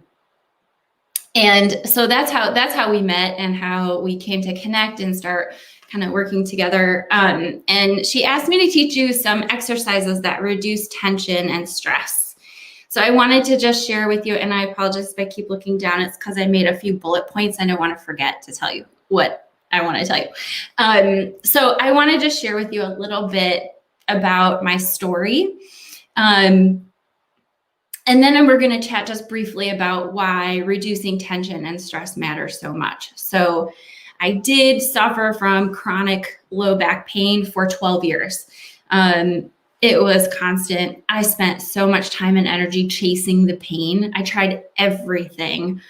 so that's how we met and how we came to connect and start kind of working together. And she asked me to teach you some exercises that reduce tension and stress. So I wanted to just share with you, and I apologize if I keep looking down. It's because I made a few bullet points and I want to forget to tell you what I want to tell you. So I want to just share with you a little bit about my story. And then we're going to chat just briefly about why reducing tension and stress matters so much. So I did suffer from chronic low back pain for 12 years. It was constant. I spent so much time and energy chasing the pain. I tried everything,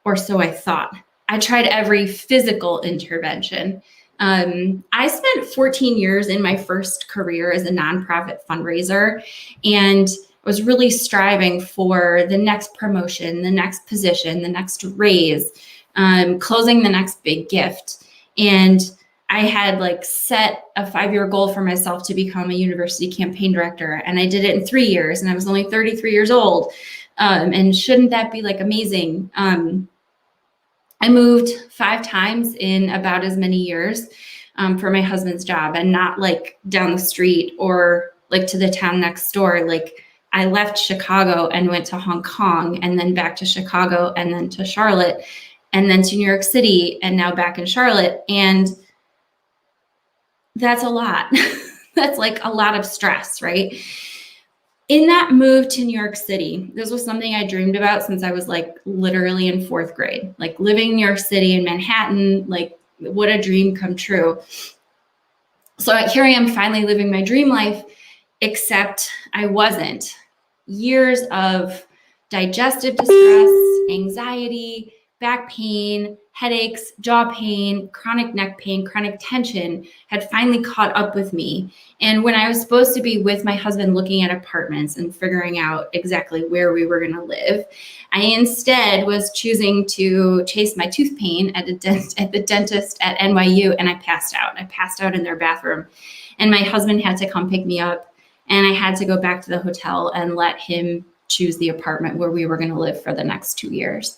or so I thought. I tried every physical intervention. I spent 14 years in my first career as a nonprofit fundraiser and was really striving for the next promotion, the next position, the next raise, closing the next big gift. And I had like set a 5-year goal for myself to become a university campaign director. And I did it in 3 years, and I was only 33 years old. And shouldn't that be like amazing? I moved 5 times in about as many years for my husband's job, and not like down the street or like to the town next door. Like I left Chicago and went to Hong Kong, and then back to Chicago, and then to Charlotte, and then to New York City, and now back in Charlotte. And that's a lot. That's like a lot of stress, right? In that move to New York City, this was something I dreamed about since I was like literally in 4th grade, like living in New York City in Manhattan, like what a dream come true. So here I am finally living my dream life, except I wasn't. Years of digestive distress, anxiety, back pain, headaches, jaw pain, chronic neck pain, chronic tension had finally caught up with me. And when I was supposed to be with my husband looking at apartments and figuring out exactly where we were going to live, I instead was choosing to chase my tooth pain at the dentist at NYU, and I passed out. I passed out in their bathroom, and my husband had to come pick me up, and I had to go back to the hotel and let him choose the apartment where we were going to live for the next 2 years.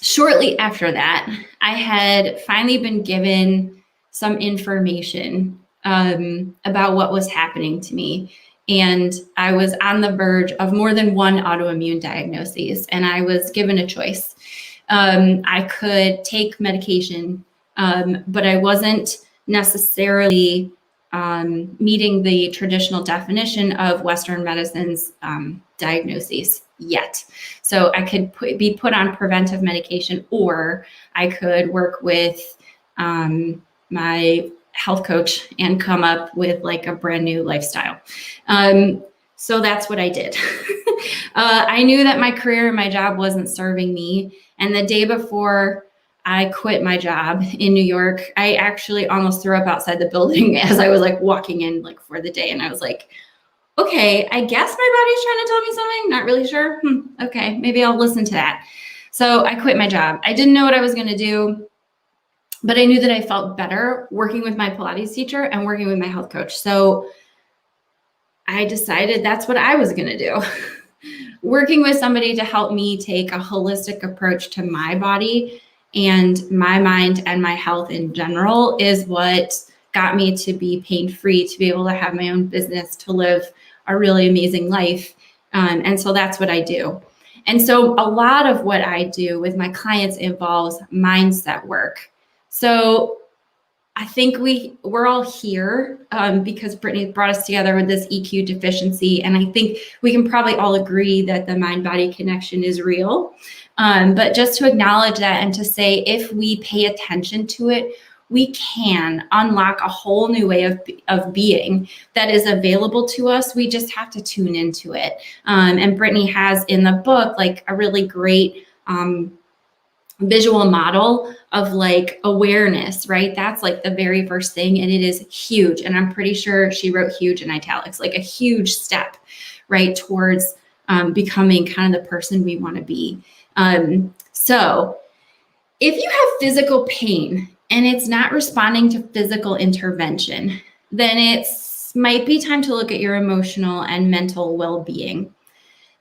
Shortly after that, I had finally been given some information about what was happening to me. And I was on the verge of more than one autoimmune diagnosis, and I was given a choice. I could take medication, but I wasn't necessarily meeting the traditional definition of Western medicine's diagnosis yet. So I could be put on preventive medication, or I could work with my health coach and come up with like a brand new lifestyle. So that's what I did. I knew that my career and my job wasn't serving me. And the day before I quit my job in New York, I actually almost threw up outside the building as I was like walking in like for the day. And I was like, okay, I guess my body's trying to tell me something. Not really sure. Okay, maybe I'll listen to that. So I quit my job. I didn't know what I was going to do, but I knew that I felt better working with my Pilates teacher and working with my health coach. So I decided that's what I was going to do. Working with somebody to help me take a holistic approach to my body and my mind and my health in general is what got me to be pain-free, to be able to have my own business, to live a really amazing life. And so that's what I do. And so a lot of what I do with my clients involves mindset work. So I think we're all here because Brittney brought us together with this EQ deficiency. And I think we can probably all agree that the mind-body connection is real. But just to acknowledge that and to say, if we pay attention to it, we can unlock a whole new way of being that is available to us. We just have to tune into it. And Brittney has in the book like a really great visual model of like awareness, right? That's like the very first thing, and it is huge. And I'm pretty sure she wrote huge in italics, like a huge step, right, towards becoming kind of the person we want to be. So if you have physical pain and it's not responding to physical intervention, then it's might be time to look at your emotional and mental well-being.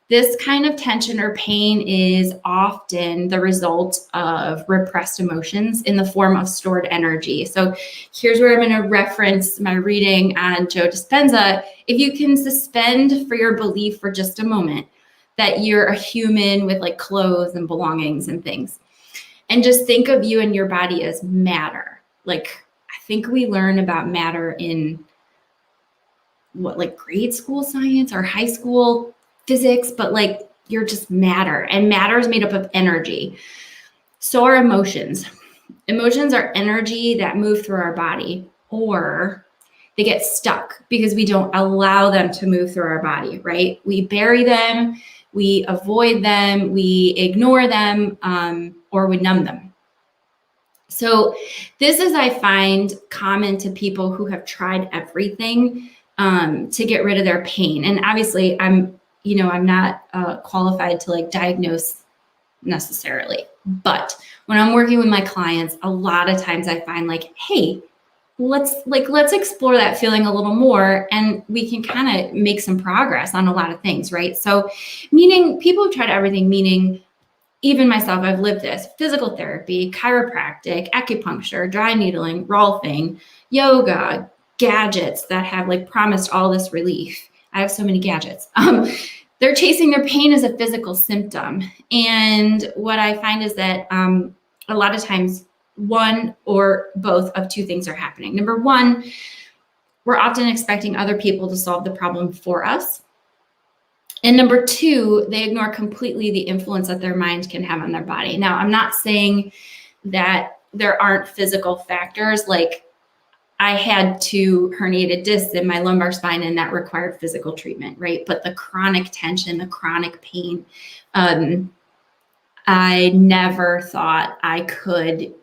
This kind of tension or pain is often the result of repressed emotions in the form of stored energy. So here's where I'm going to reference my reading on Joe Dispenza. If you can suspend for your belief for just a moment that you're a human with like clothes and belongings and things, and just think of you and your body as matter. Like, I think we learn about matter in what, like grade school science or high school physics, but like you're just matter, and matter is made up of energy. So are emotions. Emotions are energy that move through our body, or they get stuck because we don't allow them to move through our body, right? We bury them, we avoid them, we ignore them, or we numb them. So this is, I find, common to people who have tried everything to get rid of their pain. And obviously I'm not qualified to like diagnose necessarily, but when I'm working with my clients, a lot of times I find like, hey, let's explore that feeling a little more, and we can kind of make some progress on a lot of things, right? So meaning people have tried everything, meaning even myself, I've lived this: physical therapy, chiropractic, acupuncture, dry needling, rolfing, yoga, gadgets that have like promised all this relief. I have so many gadgets. They're chasing their pain as a physical symptom. And what I find is that a lot of times one or both of two things are happening. Number one, we're often expecting other people to solve the problem for us. And number two, they ignore completely the influence that their mind can have on their body. Now, I'm not saying that there aren't physical factors, like I had 2 herniated discs in my lumbar spine and that required physical treatment, right? But the chronic tension, the chronic pain, I never thought I could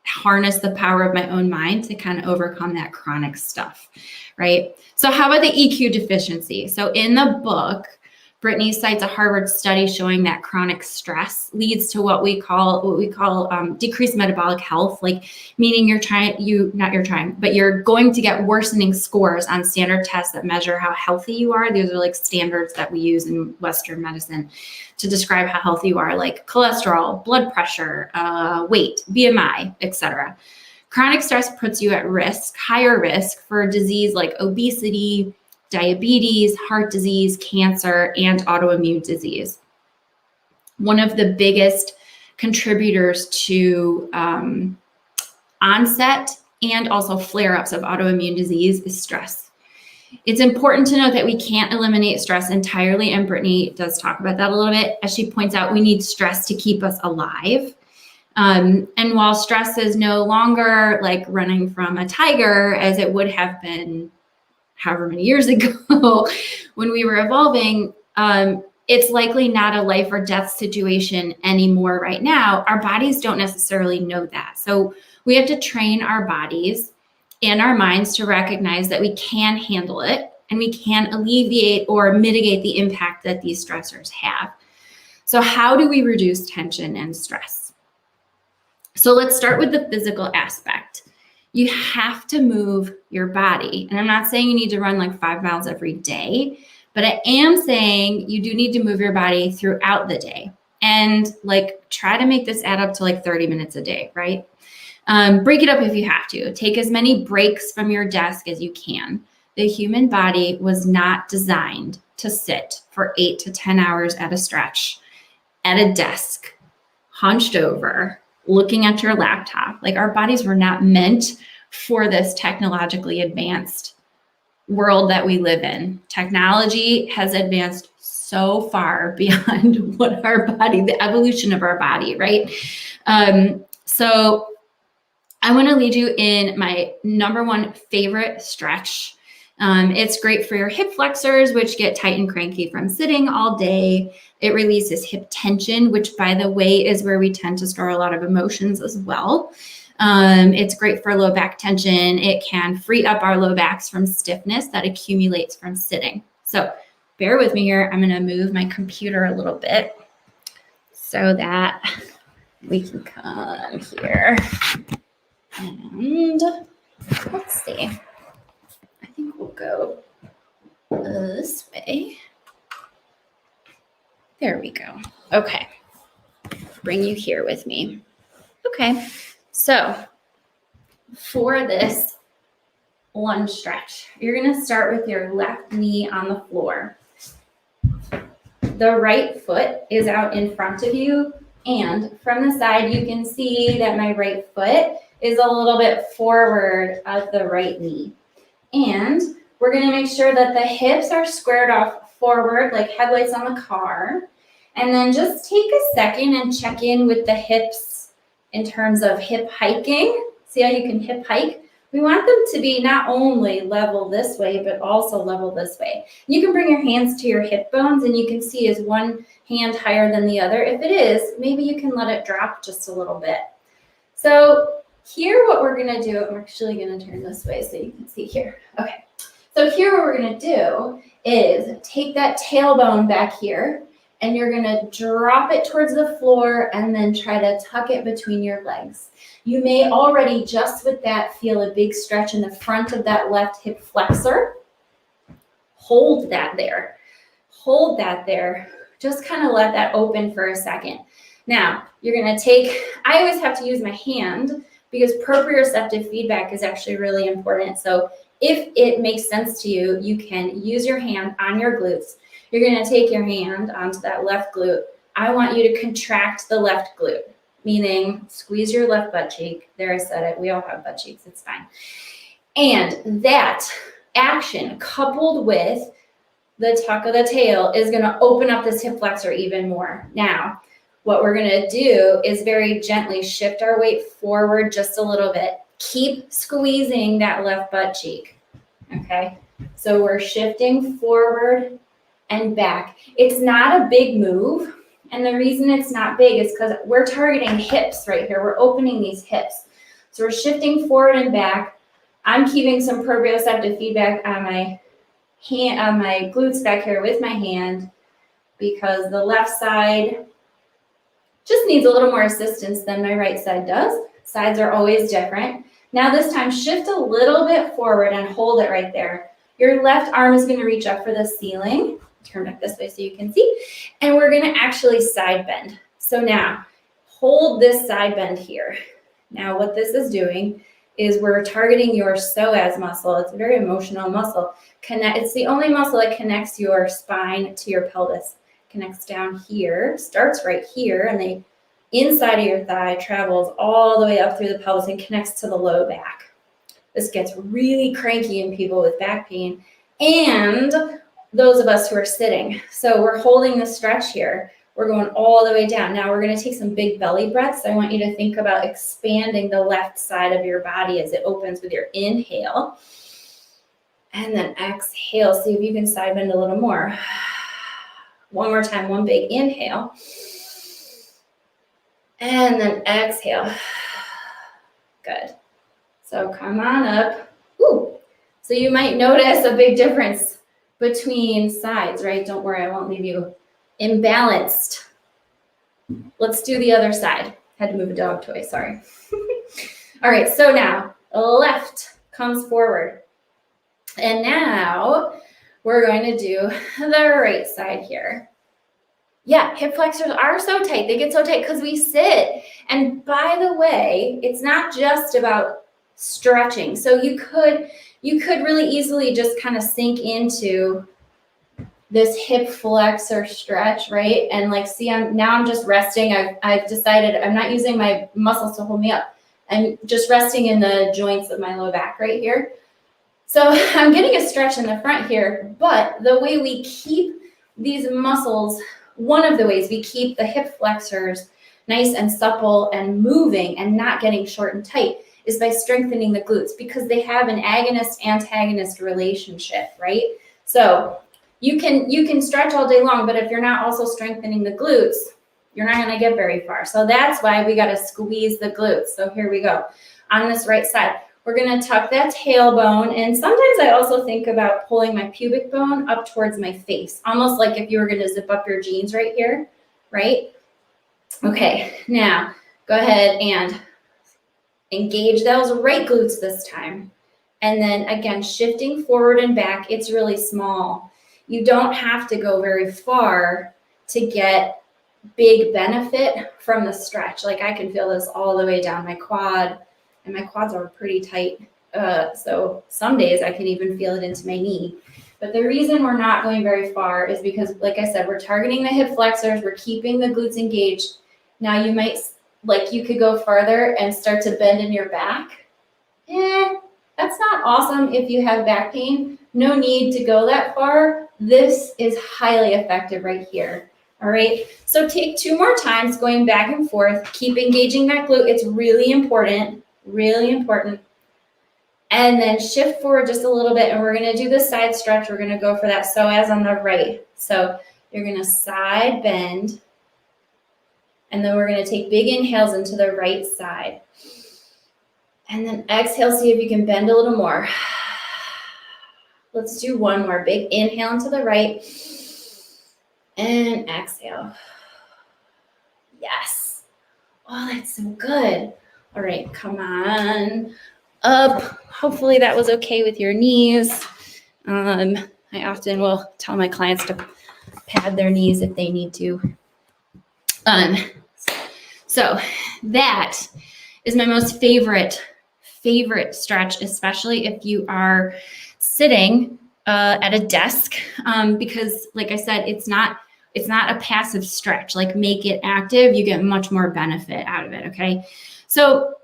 harness the power of my own mind to kind of overcome that chronic stuff, right? So how about the EQ deficiency? So in the book, Brittney cites a Harvard study showing that chronic stress leads to what we call decreased metabolic health, like meaning you're going to get worsening scores on standard tests that measure how healthy you are. These are like standards that we use in Western medicine to describe how healthy you are, like cholesterol, blood pressure, weight, BMI, etc. Chronic stress puts you at risk, higher risk for disease like obesity, diabetes, heart disease, cancer, and autoimmune disease. One of the biggest contributors to onset and also flare-ups of autoimmune disease is stress. It's important to note that we can't eliminate stress entirely, and Brittney does talk about that a little bit. As she points out, we need stress to keep us alive. And while stress is no longer like running from a tiger as it would have been however many years ago when we were evolving, it's likely not a life or death situation anymore right now. Our bodies don't necessarily know that. So we have to train our bodies and our minds to recognize that we can handle it and we can alleviate or mitigate the impact that these stressors have. So how do we reduce tension and stress? So let's start with the physical aspect. You have to move your body. And I'm not saying you need to run like 5 miles every day, but I am saying you do need to move your body throughout the day. And like try to make this add up to like 30 minutes a day, right? Break it up if you have to. Take as many breaks from your desk as you can. The human body was not designed to sit for 8 to 10 hours at a stretch at a desk, hunched over, looking at your laptop. Like our bodies were not meant for this technologically advanced world that we live in. Technology has advanced so far beyond what our body, the evolution of our body, right? So I want to lead you in my number one favorite stretch. It's great for your hip flexors, which get tight and cranky from sitting all day. It releases hip tension, which, by the way, is where we tend to store a lot of emotions as well. It's great for low back tension. It can free up our low backs from stiffness that accumulates from sitting. So bear with me here. I'm going to move my computer a little bit so that we can come here. And let's see. I think we'll go this way. There we go. Okay. Bring you here with me. Okay. So for this lunge stretch, you're going to start with your left knee on the floor. The right foot is out in front of you. And from the side, you can see that my right foot is a little bit forward of the right knee. And we're going to make sure that the hips are squared off forward, like headlights on the car. And then just take a second and check in with the hips in terms of hip hiking. See how you can hip hike? We want them to be not only level this way, but also level this way. You can bring your hands to your hip bones and you can see is one hand higher than the other. If it is, maybe you can let it drop just a little bit. So here what we're gonna do, I'm actually gonna turn this way so you can see here. Okay, so here what we're gonna do is take that tailbone back here and you're gonna drop it towards the floor and then try to tuck it between your legs. You may already, just with that, feel a big stretch in the front of that left hip flexor. Hold that there. Hold that there. Just kind of let that open for a second. Now, you're gonna take, I always have to use my hand because proprioceptive feedback is actually really important. So if it makes sense to you, you can use your hand on your glutes. You're gonna take your hand onto that left glute. I want you to contract the left glute, meaning squeeze your left butt cheek. There, I said it, we all have butt cheeks, it's fine. And that action coupled with the tuck of the tail is gonna open up this hip flexor even more. Now, what we're gonna do is very gently shift our weight forward just a little bit. Keep squeezing that left butt cheek, okay? So we're shifting forward and back. It's not a big move, and the reason it's not big is because we're targeting hips right here. We're opening these hips. So we're shifting forward and back. I'm keeping some proprioceptive feedback on my hand, on my glutes back here with my hand, because the left side just needs a little more assistance than my right side does. Sides are always different. Now this time, shift a little bit forward and hold it right there. Your left arm is gonna reach up for the ceiling. Turn back this way so you can see. And we're gonna actually side bend. So now, hold this side bend here. Now what this is doing is we're targeting your psoas muscle. It's a very emotional muscle. It's the only muscle that connects your spine to your pelvis. Connects down here, starts right here, and the inside of your thigh travels all the way up through the pelvis and connects to the low back. This gets really cranky in people with back pain and those of us who are sitting. So we're holding the stretch here. We're going all the way down. Now we're going to take some big belly breaths. I want you to think about expanding the left side of your body as it opens with your inhale. And then exhale. See if you can side bend a little more. One more time, one big inhale. And then exhale. Good. So come on up. Ooh. So you might notice a big difference between sides, right? Don't worry, I won't leave you imbalanced. Let's do the other side. Had to move a dog toy, sorry. All right, so now left comes forward. And now we're going to do the right side here. Yeah, hip flexors are so tight. They get so tight because we sit. And by the way, it's not just about stretching. So you could really easily just kind of sink into this hip flexor stretch, right? And like, see, I'm just resting. I've decided I'm not using my muscles to hold me up. I'm just resting in the joints of my low back right here. So I'm getting a stretch in the front here, but the way we keep these muscles, one of the ways we keep the hip flexors nice and supple and moving and not getting short and tight is by strengthening the glutes, because they have an agonist-antagonist relationship, right? So you can stretch all day long, but if you're not also strengthening the glutes, you're not gonna get very far. So that's why we gotta squeeze the glutes. So here we go. On this right side, we're gonna tuck that tailbone, and sometimes I also think about pulling my pubic bone up towards my face, almost like if you were gonna zip up your jeans right here, right? Okay, now go ahead and engage those right glutes this time. And then again, shifting forward and back, it's really small. You don't have to go very far to get big benefit from the stretch. Like I can feel this all the way down my quad, and my quads are pretty tight. So some days I can even feel it into my knee. But the reason we're not going very far is because, like I said, we're targeting the hip flexors, we're keeping the glutes engaged. Now you might, like you could go farther and start to bend in your back. That's not awesome if you have back pain. No need to go that far. This is highly effective right here, All right, so take 2 more times going back and forth. Keep engaging that glute. It's really important, really important. And then shift forward just a little bit, and we're gonna do the side stretch. We're gonna go for that psoas on the right. So you're gonna side bend, and then we're gonna take big inhales into the right side. And then exhale, see if you can bend a little more. Let's do one more. Big inhale into the right. And exhale. Yes. Oh, that's so good. All right, come on up. Hopefully that was okay with your knees. I often will tell my clients to pad their knees if they need to. So that is my most favorite stretch, especially if you are sitting at a desk, because like I said, it's not a passive stretch. Like, make it active. You get much more benefit out of it. Okay. So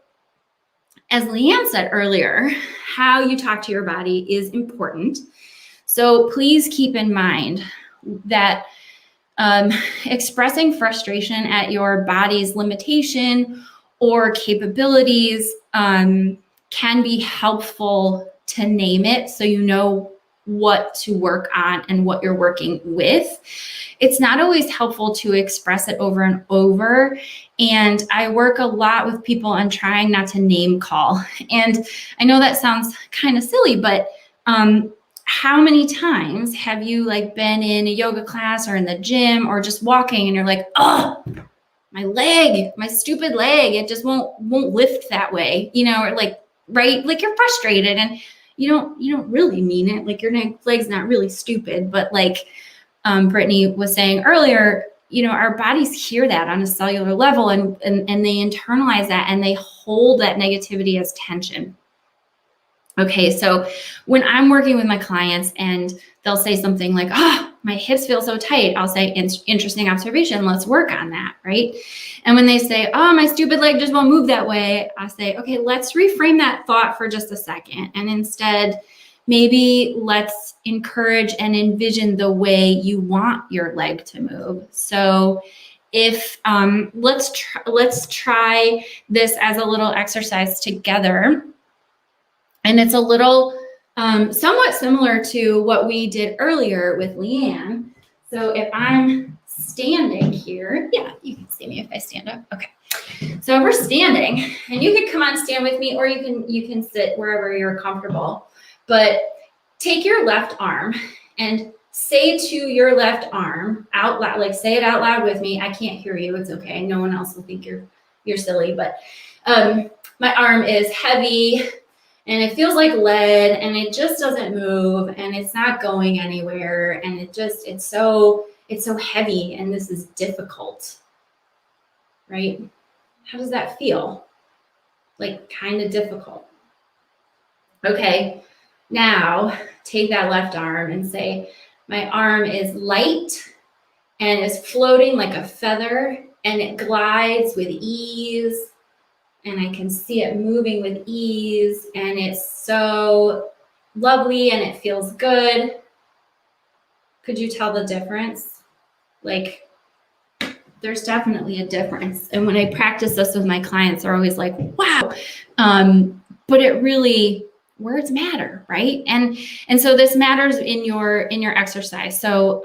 as Leanne said earlier, how you talk to your body is important. So please keep in mind that expressing frustration at your body's limitation or capabilities can be helpful to name it, so you know what to work on and what you're working with. It's not always helpful to express it over and over. And I work a lot with people on trying not to name call. And I know that sounds kind of silly, but how many times have you like been in a yoga class or in the gym or just walking and you're like, oh, my leg, my stupid leg, it just won't lift that way, you know, or like, right? Like, you're frustrated and you don't really mean it. Like, your leg's not really stupid, but like Brittany was saying earlier, you know, our bodies hear that on a cellular level and they internalize that and they hold that negativity as tension. Okay, so when I'm working with my clients and they'll say something like, oh, my hips feel so tight, I'll say, interesting observation, let's work on that, right? And when they say, oh, my stupid leg just won't move that way, I say, okay, let's reframe that thought for just a second. And instead, maybe let's encourage and envision the way you want your leg to move. So if let's try this as a little exercise together. And it's a little somewhat similar to what we did earlier with Leanne. So if I'm standing here, yeah, you can see me if I stand up. Okay. So if we're standing, and you can come on, stand with me, or you can sit wherever you're comfortable. But take your left arm and say to your left arm out loud, like say it out loud with me. I can't hear you. It's okay. No one else will think you're silly. But my arm is heavy. And it feels like lead, and it just doesn't move, and it's not going anywhere, and it's so heavy, and this is difficult, right? How does that feel? Like, kind of difficult. Okay, now take that left arm and say, my arm is light and is floating like a feather, and it glides with ease. And I can see it moving with ease, and it's so lovely and it feels good. Could you tell the difference? Like, there's definitely a difference. And when I practice this with my clients, they're always like, wow. But it really, words matter, right? And so this matters in your exercise. So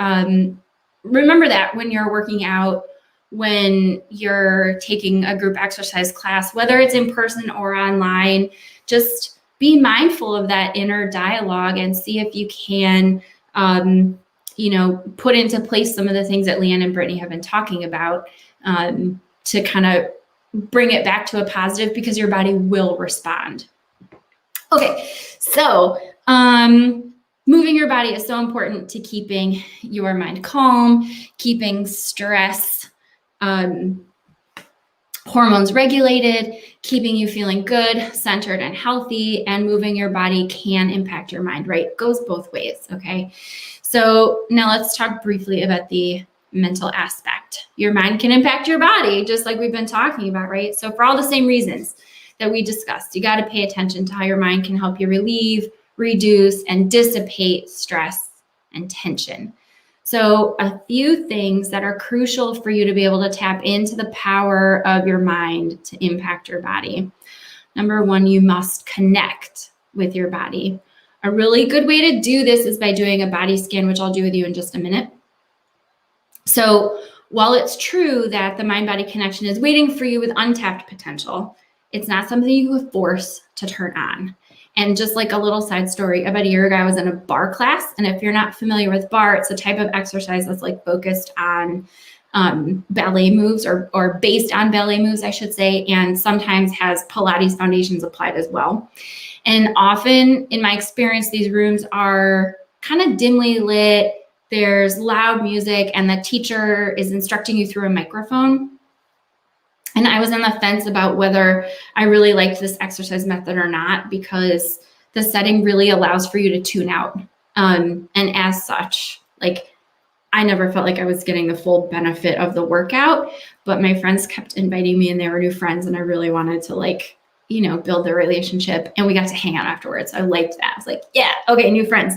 remember that when you're working out, when you're taking a group exercise class, whether it's in person or online, just be mindful of that inner dialogue and see if you can, put into place some of the things that Leanne and Brittany have been talking about to kind of bring it back to a positive, because your body will respond. Okay, so moving your body is so important to keeping your mind calm, keeping stress hormones regulated, keeping you feeling good, centered, and healthy, and moving your body can impact your mind, right? It goes both ways, okay? So now let's talk briefly about the mental aspect. Your mind can impact your body, just like we've been talking about, right? So for all the same reasons that we discussed, you got to pay attention to how your mind can help you relieve, reduce, and dissipate stress and tension. So a few things that are crucial for you to be able to tap into the power of your mind to impact your body. Number one, you must connect with your body. A really good way to do this is by doing a body scan, which I'll do with you in just a minute. So while it's true that the mind-body connection is waiting for you with untapped potential, it's not something you can force to turn on. And just like a little side story, about a year ago, I was in a bar class. And if you're not familiar with bar, it's a type of exercise that's like focused on ballet moves or based on ballet moves, I should say, and sometimes has Pilates foundations applied as well. And often in my experience, these rooms are kind of dimly lit. There's loud music and the teacher is instructing you through a microphone. And I was on the fence about whether I really liked this exercise method or not, because the setting really allows for you to tune out. And as such, like, I never felt like I was getting the full benefit of the workout, but my friends kept inviting me and they were new friends. And I really wanted to, like, you know, build the relationship, and we got to hang out afterwards. I liked that. I was like, yeah, okay, new friends.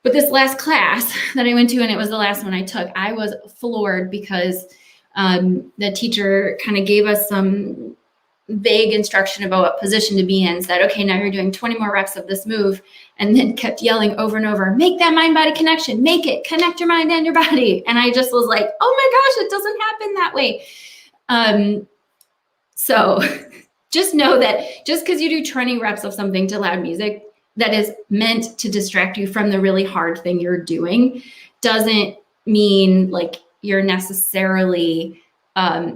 But this last class that I went to, and it was the last one I took, I was floored because the teacher kind of gave us some vague instruction about what position to be in, said, okay, now you're doing 20 more reps of this move, and then kept yelling over and over, make that mind-body connection, make it, connect your mind and your body. And I just was like, oh my gosh, it doesn't happen that way. So just know that just because you do 20 reps of something to loud music that is meant to distract you from the really hard thing you're doing doesn't mean like you're necessarily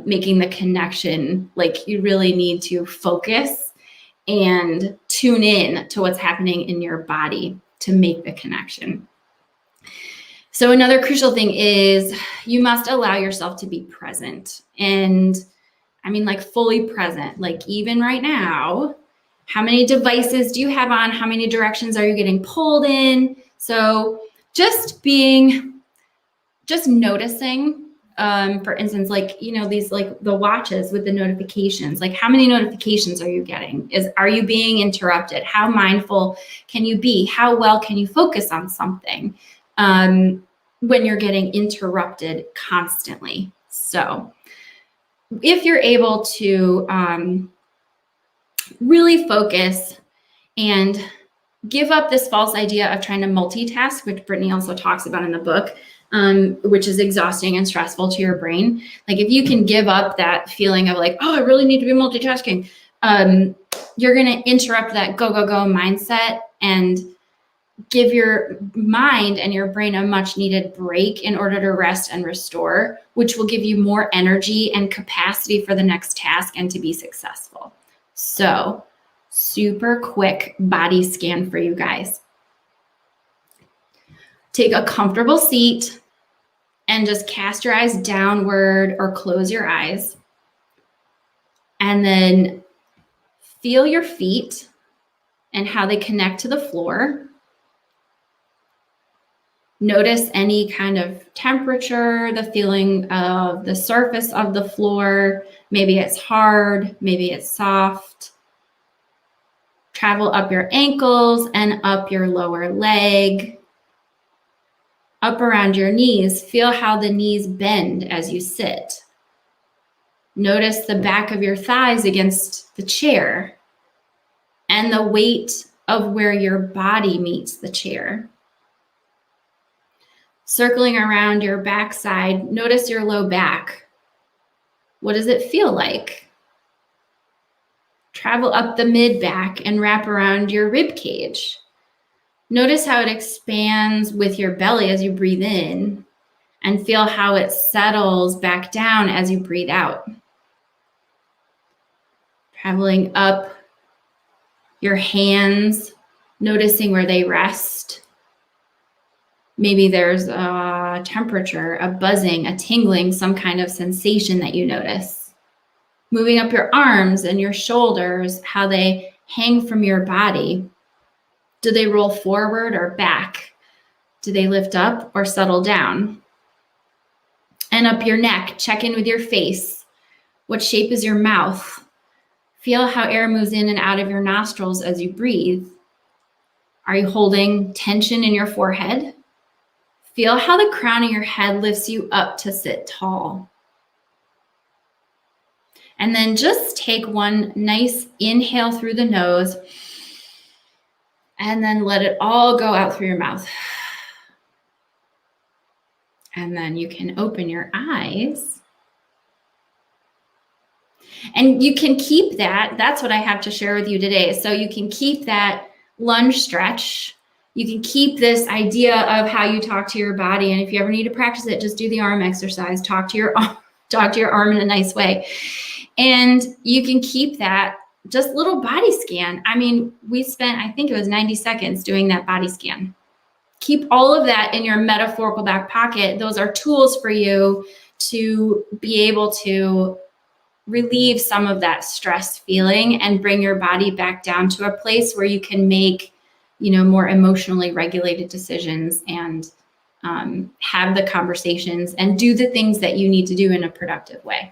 making the connection. Like, you really need to focus and tune in to what's happening in your body to make the connection. So another crucial thing is you must allow yourself to be present. And I mean, like, fully present. Like, even right now, how many devices do you have on? How many directions are you getting pulled in? So just noticing, for instance, like, you know, these, like, the watches with the notifications, like, how many notifications are you getting? Are you being interrupted? How mindful can you be? How well can you focus on something when you're getting interrupted constantly? So if you're able to really focus and give up this false idea of trying to multitask, which Brittney also talks about in the book, which is exhausting and stressful to your brain. Like, if you can give up that feeling of like, oh, I really need to be multitasking, you're going to interrupt that go, go, go mindset and give your mind and your brain a much needed break in order to rest and restore, which will give you more energy and capacity for the next task and to be successful. So, super quick body scan for you guys. Take a comfortable seat and just cast your eyes downward or close your eyes. And then feel your feet and how they connect to the floor. Notice any kind of temperature, the feeling of the surface of the floor. Maybe it's hard, maybe it's soft. Travel up your ankles and up your lower leg. Up around your knees, feel how the knees bend as you sit. Notice the back of your thighs against the chair and the weight of where your body meets the chair. Circling around your backside, notice your low back. What does it feel like? Travel up the mid-back and wrap around your rib cage. Notice how it expands with your belly as you breathe in, and feel how it settles back down as you breathe out. Traveling up your hands, noticing where they rest. Maybe there's a temperature, a buzzing, a tingling, some kind of sensation that you notice. Moving up your arms and your shoulders, how they hang from your body. Do they roll forward or back? Do they lift up or settle down? And up your neck, check in with your face. What shape is your mouth? Feel how air moves in and out of your nostrils as you breathe. Are you holding tension in your forehead? Feel how the crown of your head lifts you up to sit tall. And then just take one nice inhale through the nose and then let it all go out through your mouth. And then you can open your eyes. And you can keep that. That's what I have to share with you today. So you can keep that lunge stretch. You can keep this idea of how you talk to your body. And if you ever need to practice it, just do the arm exercise. Talk to your arm in a nice way. And you can keep that just little body scan. I mean, we spent, I think it was 90 seconds doing that body scan. Keep all of that in your metaphorical back pocket. Those are tools for you to be able to relieve some of that stress feeling and bring your body back down to a place where you can make, more emotionally regulated decisions and have the conversations and do the things that you need to do in a productive way.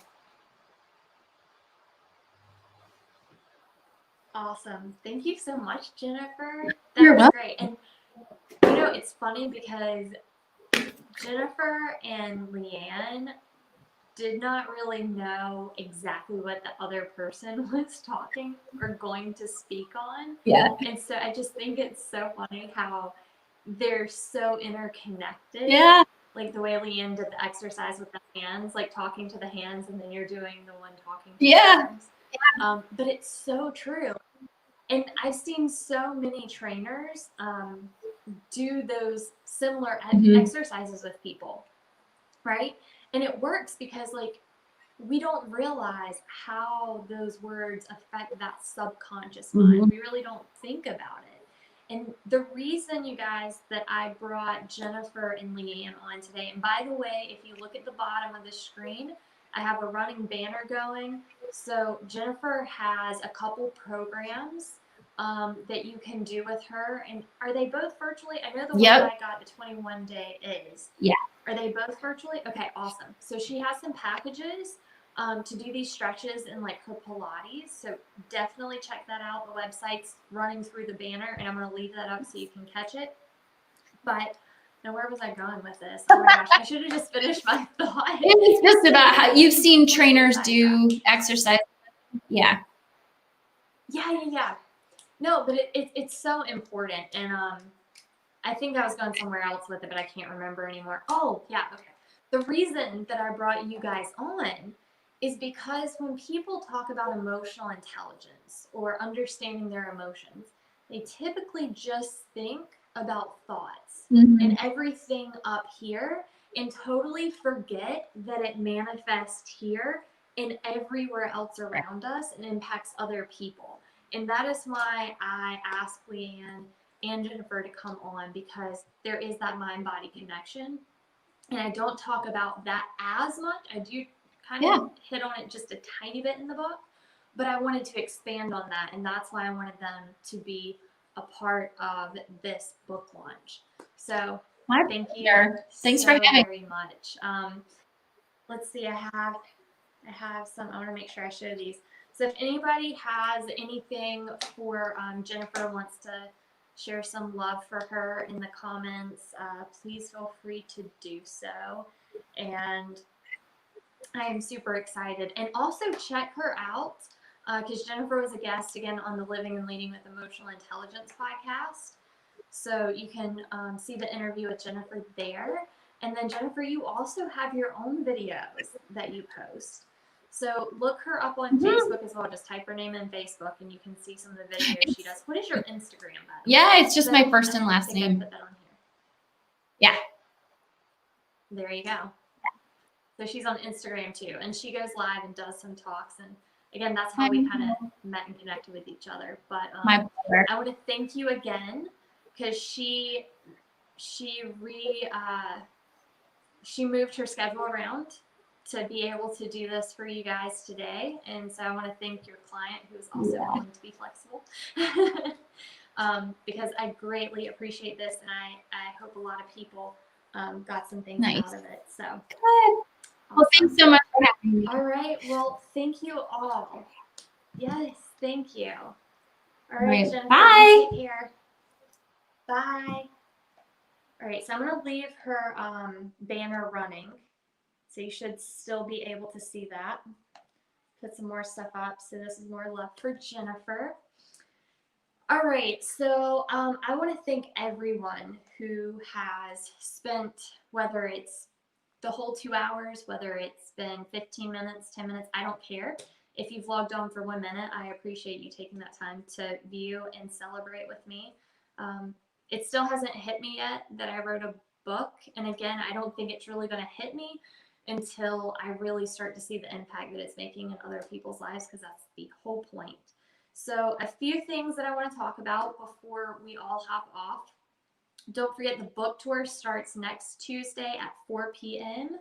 Awesome. Thank you so much, Jennifer. You're That was welcome. great. And it's funny because Jennifer and Leanne did not really know exactly what the other person was talking or going to speak on. Yeah. And so I just think it's so funny how they're so interconnected. Yeah. Like the way Leanne did the exercise with the hands, like talking to the hands, and then you're doing the one talking to the arms. But it's so true. And I've seen so many trainers do those similar exercises with people, right? And it works because we don't realize how those words affect that subconscious mind. We really don't think about it. And the reason, you guys, that I brought Jennifer and Leanne on today, and by the way, if you look at the bottom of the screen, I have a running banner going. So Jennifer has a couple programs that you can do with her. And are they both virtually? I know the one that I got, the 21-day is. Yeah. Are they both virtually? Okay, awesome. So she has some packages to do these stretches in her Pilates. So definitely check that out. The website's running through the banner, and I'm going to leave that up so you can catch it. But now, where was I going with this? Oh my gosh, I should have just finished my thought. It's just about how you've seen trainers do exercise. Yeah. Yeah. No, but it's so important. And I think I was going somewhere else with it, but I can't remember anymore. Oh, yeah, okay. The reason that I brought you guys on is because when people talk about emotional intelligence or understanding their emotions, they typically just think about thoughts and everything up here and totally forget that it manifests here and everywhere else around us and impacts other people. And that is why I asked Leanne and Jennifer to come on, because there is that mind-body connection. And I don't talk about that as much. I do kind of hit on it just a tiny bit in the book, but I wanted to expand on that. And that's why I wanted them to be a part of this book launch. So thank you. Thanks so for having very much. Let's see, I have some, I want to make sure I show these. So if anybody has anything for Jennifer, wants to share some love for her in the comments, please feel free to do so. And I am super excited. And also check her out, because Jennifer was a guest again on the Living and Leading with Emotional Intelligence podcast. So you can see the interview with Jennifer there. And then Jennifer, you also have your own videos that you post. So look her up on Facebook as well. Just type her name in Facebook and you can see some of the videos she does. What is your Instagram, by the way? Yeah, it's just my first and last name. Put that on here. Yeah. There you go. So she's on Instagram too. And she goes live and does some talks. And again, that's how we kind of met and connected with each other. But my pleasure. I want to thank you again, because she moved her schedule around to be able to do this for you guys today. And so I want to thank your client, who is also willing to be flexible, because I greatly appreciate this, and I hope a lot of people got some things out of it. So good. Well, thanks so much for having me. All right. Well, thank you all. Yes, thank you. All right, Jennifer, bye. take care. Bye. All right, so I'm gonna leave her banner running. So you should still be able to see that. Put some more stuff up. So this is more left for Jennifer. All right, so I want to thank everyone who has spent, whether it's the whole 2 hours, whether it's been 15 minutes, 10 minutes, I don't care. If you've logged on for 1 minute, I appreciate you taking that time to view and celebrate with me. It still hasn't hit me yet that I wrote a book. And again, I don't think it's really going to hit me until I really start to see the impact that it's making in other people's lives, because that's the whole point. So a few things that I want to talk about before we all hop off. Don't forget the book tour starts next Tuesday at 4 p.m.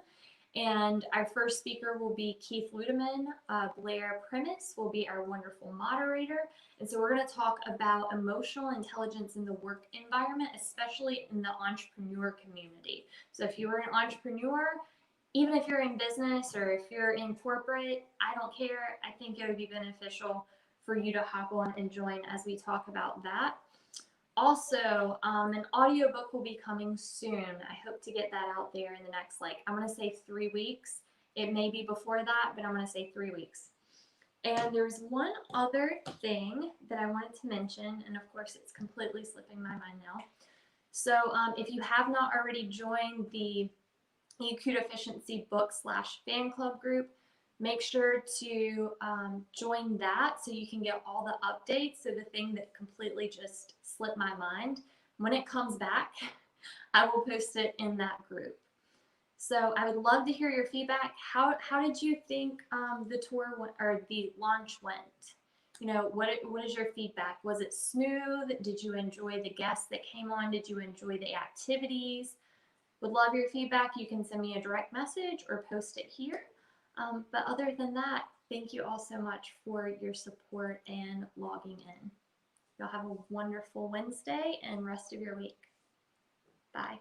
And our first speaker will be Keith Ludeman. Blair Primus will be our wonderful moderator. And so we're going to talk about emotional intelligence in the work environment, especially in the entrepreneur community. So if you are an entrepreneur, even if you're in business or if you're in corporate, I don't care. I think it would be beneficial for you to hop on and join as we talk about that. Also, an audiobook will be coming soon. I hope to get that out there in the next, I'm going to say 3 weeks. It may be before that, but I'm going to say 3 weeks. And there's one other thing that I wanted to mention, and of course it's completely slipping my mind now. So if you have not already joined the EQ Deficiency book/fan club group, make sure to join that so you can get all the updates. So the thing that completely just slipped my mind, when it comes back, I will post it in that group. So I would love to hear your feedback. How did you think the tour went, or the launch went? You know, what is your feedback? Was it smooth? Did you enjoy the guests that came on? Did you enjoy the activities? Would love your feedback. You can send me a direct message or post it here. But other than that, thank you all so much for your support and logging in. Y'all have a wonderful Wednesday and rest of your week. Bye.